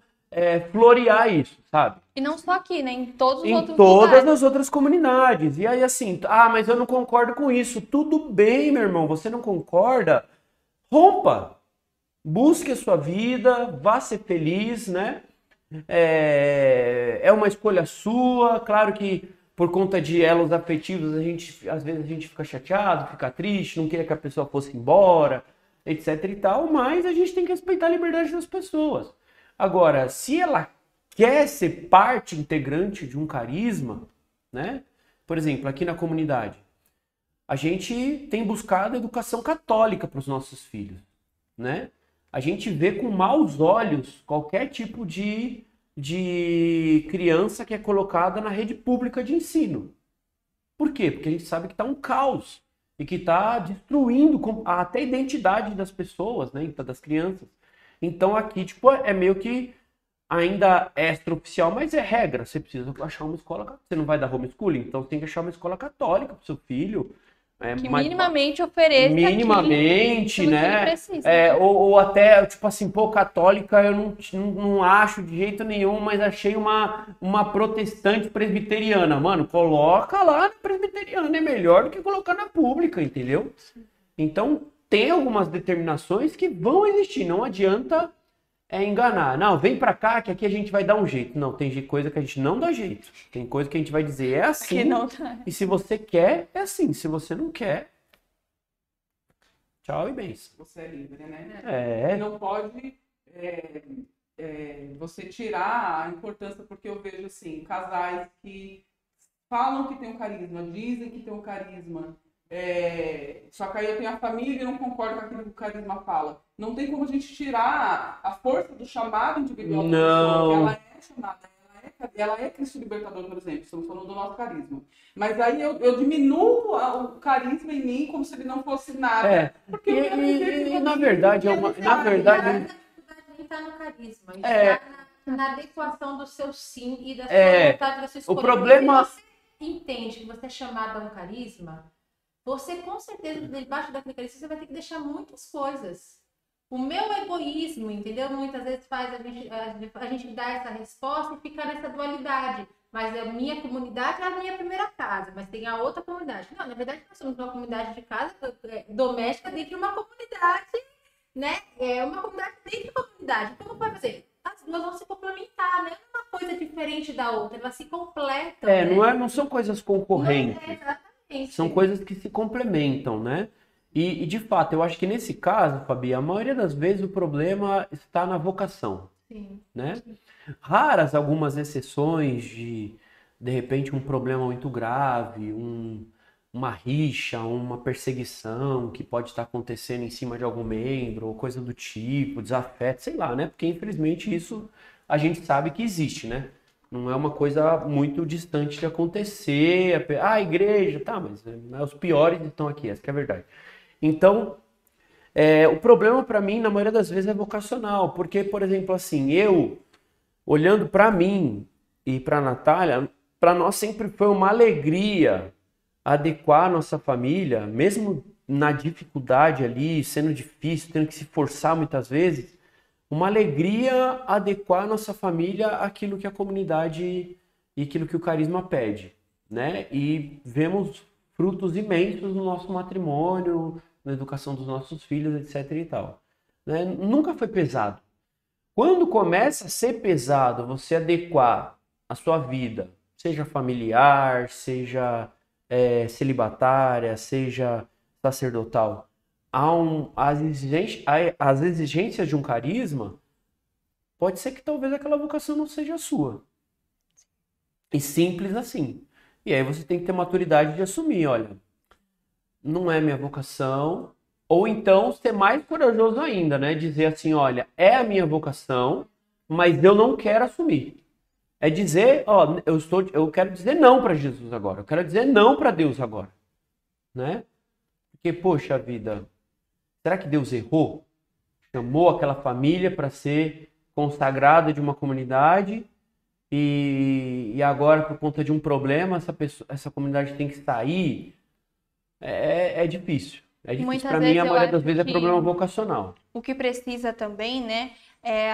florear isso, sabe? E não só aqui, né? Em todos os outros Em todas lugares. as outras comunidades. E aí assim, mas eu não concordo com isso. Tudo bem, meu irmão, você não concorda? Rompa! Busque a sua vida, vá ser feliz, né? É uma escolha sua, claro que por conta de elos afetivos, às vezes a gente fica chateado, fica triste, não queria que a pessoa fosse embora, etc e tal, mas a gente tem que respeitar a liberdade das pessoas. Agora, se ela quer ser parte integrante de um carisma, né? Por exemplo, aqui na comunidade, a gente tem buscado educação católica para os nossos filhos, né? A gente vê com maus olhos qualquer tipo de criança que é colocada na rede pública de ensino. Por quê? Porque a gente sabe que está um caos e que está destruindo até a identidade das pessoas, né? Das crianças. Então aqui, tipo, é meio que ainda extraoficial, mas é regra. Você precisa achar uma escola. Você não vai dar homeschooling, então você tem que achar uma escola católica para o seu filho. Que minimamente ofereça minimamente, aquilo né? que ele precisa. Ou até, tipo assim, pô, católica eu não acho de jeito nenhum, mas achei uma protestante presbiteriana. Mano, coloca lá na presbiteriana, é melhor do que colocar na pública, entendeu? Então, tem algumas determinações que vão existir, não adianta enganar. Não, vem pra cá que aqui a gente vai dar um jeito. Não, tem coisa que a gente não dá jeito. Tem coisa que a gente vai dizer é assim. E se você quer, é assim. Se você não quer, tchau e bens. Você é livre, né? É. Não pode você tirar a importância, porque eu vejo assim, casais que falam que tem um carisma, dizem que tem um carisma, só que aí eu tenho a família e não concordo com aquilo que o carisma fala. Não tem como a gente tirar a força do chamado individual da pessoa, que ela é chamada, ela é Cristo Libertador, por exemplo, estamos falando do nosso carisma. Mas aí eu diminuo o carisma em mim como se ele não fosse nada. Porque na verdade, na verdade, a dificuldade está no carisma, está na adequação do seu sim e da sua vontade, da sua escolha. O problema... Se você entende que você é chamado a um carisma, você com certeza, debaixo daquele carisma, você vai ter que deixar muitas coisas. O meu egoísmo, entendeu? Muitas vezes faz a gente dar essa resposta e ficar nessa dualidade. Mas a minha comunidade é a minha primeira casa, mas tem a outra comunidade. Não, na verdade, nós somos uma comunidade de casa doméstica dentro de uma comunidade, né? É uma comunidade dentro da comunidade. Como pode fazer? As duas vão se complementar, né? Uma coisa diferente da outra, elas se completam. Né? Não são coisas concorrentes. Exatamente. São coisas que se complementam, né? E, de fato, eu acho que nesse caso, Fabi, a maioria das vezes o problema está na vocação. Sim. Né? Raras algumas exceções de repente, um problema muito grave, uma rixa, uma perseguição que pode estar acontecendo em cima de algum membro, ou coisa do tipo, desafeto, sei lá, né? Porque, infelizmente, isso a gente sabe que existe, né? Não é uma coisa muito distante de acontecer. A igreja, tá, mas os piores estão aqui, essa que é a verdade. Então, o problema para mim, na maioria das vezes, é vocacional. Porque, por exemplo, assim, eu, olhando para mim e para a Natália, para nós sempre foi uma alegria adequar a nossa família, mesmo na dificuldade ali, sendo difícil, tendo que se forçar muitas vezes, uma alegria adequar a nossa família àquilo que a comunidade e aquilo que o carisma pede, né? E vemos frutos imensos no nosso matrimônio, na educação dos nossos filhos, etc e tal. Né? Nunca foi pesado. Quando começa a ser pesado você adequar a sua vida, seja familiar, seja celibatária, seja sacerdotal, às exigências de um carisma, pode ser que talvez aquela vocação não seja a sua. E simples assim. E aí você tem que ter maturidade de assumir, olha, não é minha vocação, ou então ser mais corajoso ainda, né? Dizer assim, olha, é a minha vocação, mas eu não quero assumir. É dizer, ó, eu quero dizer não para Jesus agora, eu quero dizer não para Deus agora, né? Porque, poxa vida, será que Deus errou? Chamou aquela família para ser consagrada de uma comunidade e agora, por conta de um problema, essa comunidade tem que sair? É difícil. É difícil. Muitas para mim, a maioria das vezes é problema vocacional. O que precisa também, né?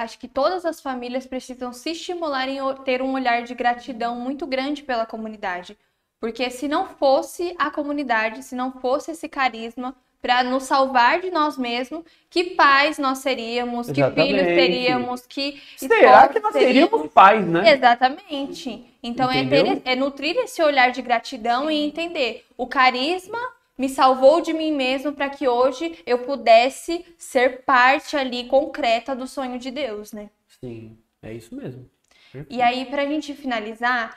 Acho que todas as famílias precisam se estimular em ter um olhar de gratidão muito grande pela comunidade. Porque se não fosse a comunidade, se não fosse esse carisma, para nos salvar de nós mesmos, que pais nós seríamos, que filhos Exatamente. teríamos, que Será esposos que nós teríamos. seríamos pais, né? Exatamente. Então Entendeu? é nutrir esse olhar de gratidão e entender o carisma me salvou de mim mesmo para que hoje eu pudesse ser parte ali concreta do sonho de Deus, né? Sim, é isso mesmo. E aí, para a gente finalizar,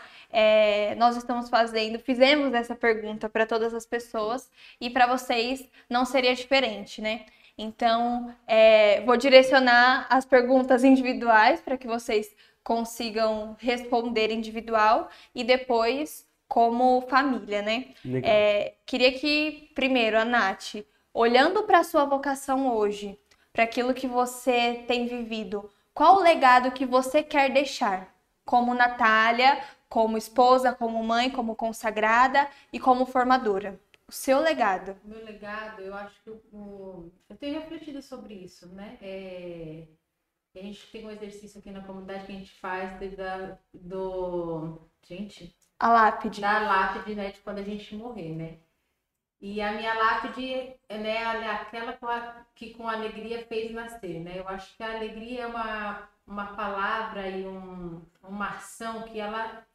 nós fizemos essa pergunta para todas as pessoas e para vocês não seria diferente, né? Então, vou direcionar as perguntas individuais para que vocês consigam responder individual e depois como família, né? Legal. Queria que, primeiro, a Nath, olhando para a sua vocação hoje, para aquilo que você tem vivido, qual o legado que você quer deixar? Como Natália, como esposa, como mãe, como consagrada e como formadora. O seu legado. O meu legado, eu acho que eu tenho refletido sobre isso, né? A gente tem um exercício aqui na comunidade que a gente faz A lápide. da lápide, né? De quando a gente morrer, né? E a minha lápide, né, é aquela que com alegria fez nascer, né? Eu acho que a alegria é uma palavra e uma ação que ela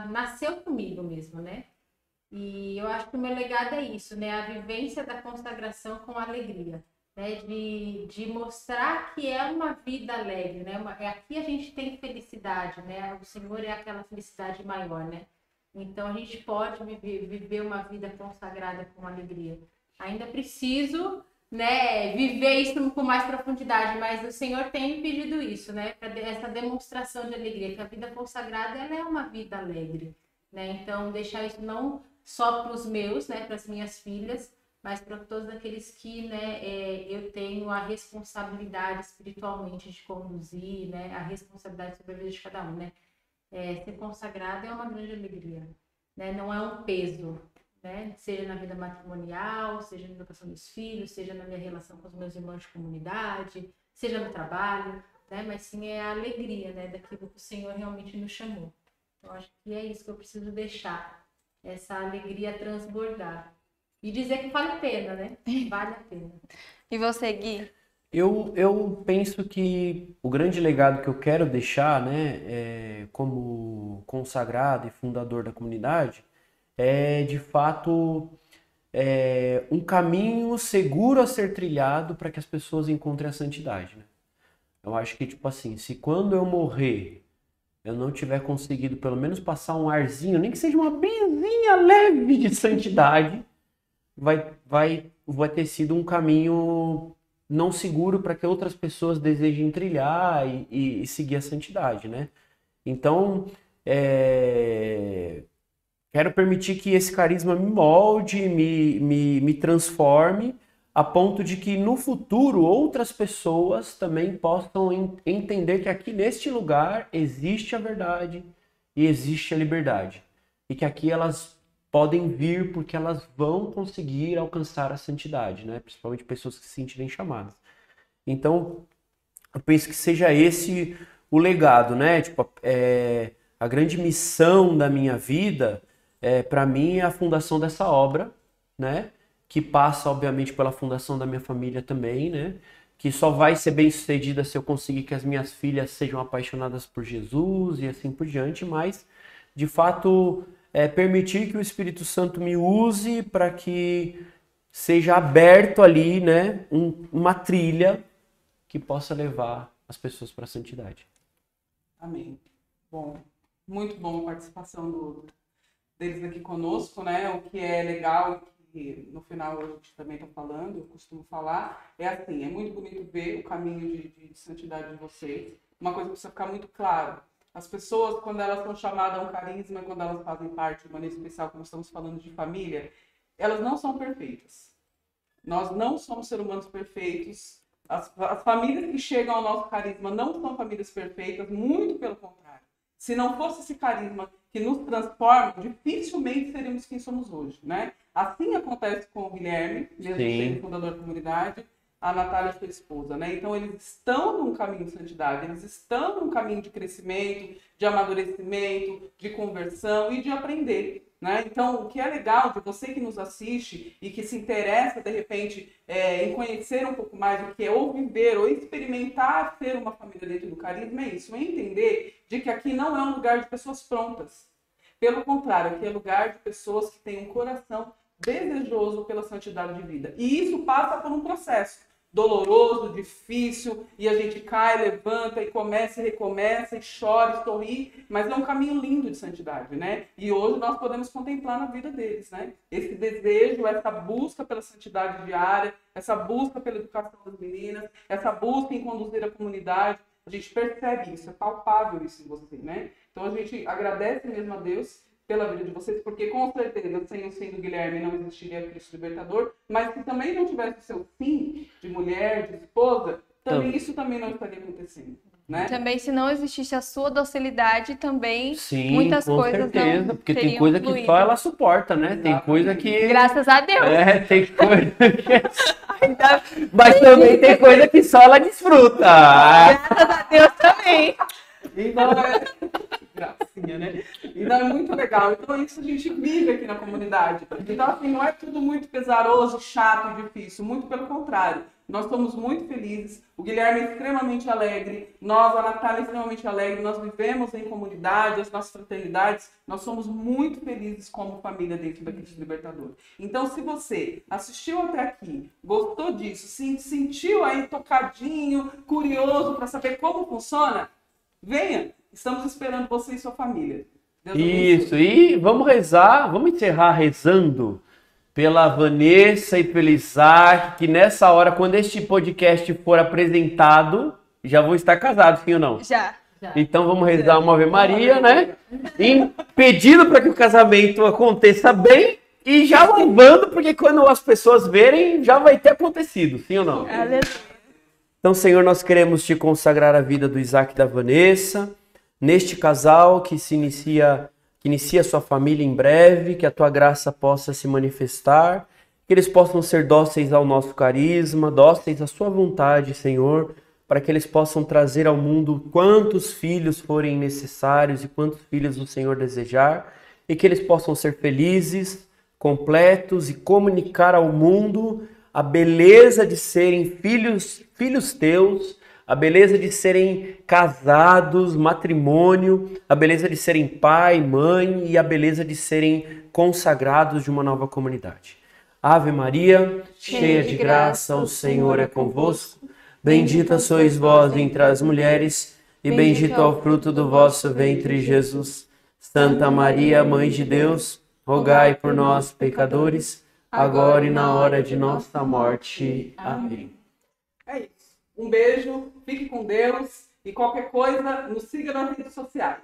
nasceu comigo mesmo, né? E eu acho que o meu legado é isso, né? A vivência da consagração com alegria, né? De mostrar que é uma vida alegre, né? Aqui a gente tem felicidade, né? O Senhor é aquela felicidade maior, né? Então a gente pode viver uma vida consagrada com alegria. Ainda preciso, né, viver isso com mais profundidade, mas o Senhor tem me pedido isso, né? Para essa demonstração de alegria, que a vida consagrada ela é uma vida alegre, né? Então deixar isso não só para os meus, né, para as minhas filhas, mas para todos aqueles que, né, eu tenho a responsabilidade espiritualmente de conduzir, né, a responsabilidade sobre a vida de cada um, né? Ser consagrado é uma grande alegria, né? Não é um peso, né? Seja na vida matrimonial, seja na educação dos filhos, seja na minha relação com os meus irmãos de comunidade, seja no trabalho, né? Mas sim é a alegria, né, daquilo que o Senhor realmente nos chamou. Então acho que é isso que eu preciso deixar, essa alegria transbordar e dizer que vale a pena, né? Vale a pena. E você, Gui? Eu penso que o grande legado que eu quero deixar, né, como consagrado e fundador da comunidade, é de fato um caminho seguro a ser trilhado para que as pessoas encontrem a santidade, né? Eu acho que, tipo assim, se quando eu morrer eu não tiver conseguido pelo menos passar um arzinho, nem que seja uma benzinha leve de santidade, vai ter sido um caminho não seguro para que outras pessoas desejem trilhar e seguir a santidade, né? Então, quero permitir que esse carisma me molde, me transforme, a ponto de que no futuro outras pessoas também possam entender que aqui neste lugar existe a verdade e existe a liberdade. E que aqui elas podem vir porque elas vão conseguir alcançar a santidade, né? Principalmente pessoas que se sentirem chamadas. Então, eu penso que seja esse o legado, né? Tipo, a grande missão da minha vida, para mim, é a fundação dessa obra, né? Que passa, obviamente, pela fundação da minha família também, né? Que só vai ser bem sucedida se eu conseguir que as minhas filhas sejam apaixonadas por Jesus e assim por diante, mas, de fato, permitir que o Espírito Santo me use para que seja aberto ali, né? Uma trilha que possa levar as pessoas para a santidade. Amém. Bom, muito bom a participação deles aqui conosco, né? O que é legal, que no final a gente também está falando, eu costumo falar, é assim, é muito bonito ver o caminho de santidade de vocês. Uma coisa que precisa ficar muito claro, as pessoas, quando elas são chamadas a um carisma, quando elas fazem parte de maneira especial, como estamos falando de família, elas não são perfeitas. Nós não somos seres humanos perfeitos. As famílias que chegam ao nosso carisma não são famílias perfeitas, muito pelo contrário. Se não fosse esse carisma que nos transforma, dificilmente seríamos quem somos hoje, né? Assim acontece com o Guilherme, mesmo sendo fundador da comunidade, a Natália, sua esposa, né? Então eles estão num caminho de santidade, eles estão num caminho de crescimento, de amadurecimento, de conversão e de aprender. né? Então, o que é legal de você que nos assiste e que se interessa, de repente, em conhecer um pouco mais do que é ou viver ou experimentar ser uma família dentro do Carisma, é isso, é entender de que aqui não é um lugar de pessoas prontas. Pelo contrário, aqui é lugar de pessoas que têm um coração desejoso pela santidade de vida. E isso passa por um processo doloroso, difícil, e a gente cai, levanta e começa e recomeça e chora e sorri, mas é um caminho lindo de santidade, né? E hoje nós podemos contemplar na vida deles, né? Esse desejo, essa busca pela santidade diária, essa busca pela educação das meninas, essa busca em conduzir a comunidade, a gente percebe isso, é palpável isso em você, né? Então a gente agradece mesmo a Deus pela vida de vocês, porque com certeza, sem o sim do Guilherme, não existiria Cristo Libertador, mas se também não tivesse o seu sim de mulher, de esposa, também isso também não estaria acontecendo, né? Também, se não existisse a sua docilidade, também Sim, muitas com coisas certeza, não porque tem teriam coisa que fluído. só ela suporta, né? Tem coisa que... Graças a Deus. Tem coisa que... Mas também tem coisa que só ela desfruta. Graças a Deus também. Então gracinha, né? Então é muito legal. Então isso a gente vive aqui na comunidade. Então assim, não é tudo muito pesaroso, chato e difícil. Muito pelo contrário. Nós somos muito felizes. O Guilherme é extremamente alegre. Nós, a Natália, é extremamente alegre. Nós vivemos em comunidade, as nossas fraternidades. Nós somos muito felizes como família dentro da Cristo Libertador. Então, se você assistiu até aqui, gostou disso, se sentiu aí tocadinho, curioso para saber como funciona, venha. Estamos esperando você e sua família. Deus Isso, abençoe. e vamos rezar, vamos encerrar rezando pela Vanessa e pelo Isaac, que nessa hora, quando este podcast for apresentado, já vão estar casados, sim ou não? Já. Então vamos rezar uma Ave Maria, né? E pedindo para que o casamento aconteça bem e já louvando, porque quando as pessoas verem, já vai ter acontecido, sim ou não? Aleluia. Então, Senhor, nós queremos te consagrar a vida do Isaac e da Vanessa, neste casal que inicia sua família em breve, que a tua graça possa se manifestar, que eles possam ser dóceis ao nosso carisma, dóceis à sua vontade, Senhor, para que eles possam trazer ao mundo quantos filhos forem necessários e quantos filhos o Senhor desejar, e que eles possam ser felizes, completos e comunicar ao mundo a beleza de serem filhos teus, a beleza de serem casados, matrimônio, a beleza de serem pai, mãe e a beleza de serem consagrados de uma nova comunidade. Ave Maria, cheia de graça, o Senhor é convosco. Bendita sois vós entre as mulheres e bendito é o fruto do vosso ventre, Jesus. Santa Maria, Mãe de Deus, rogai por nós, pecadores, agora e na hora de nossa morte. Amém. É isso. Um beijo, fique com Deus e qualquer coisa, nos siga nas redes sociais.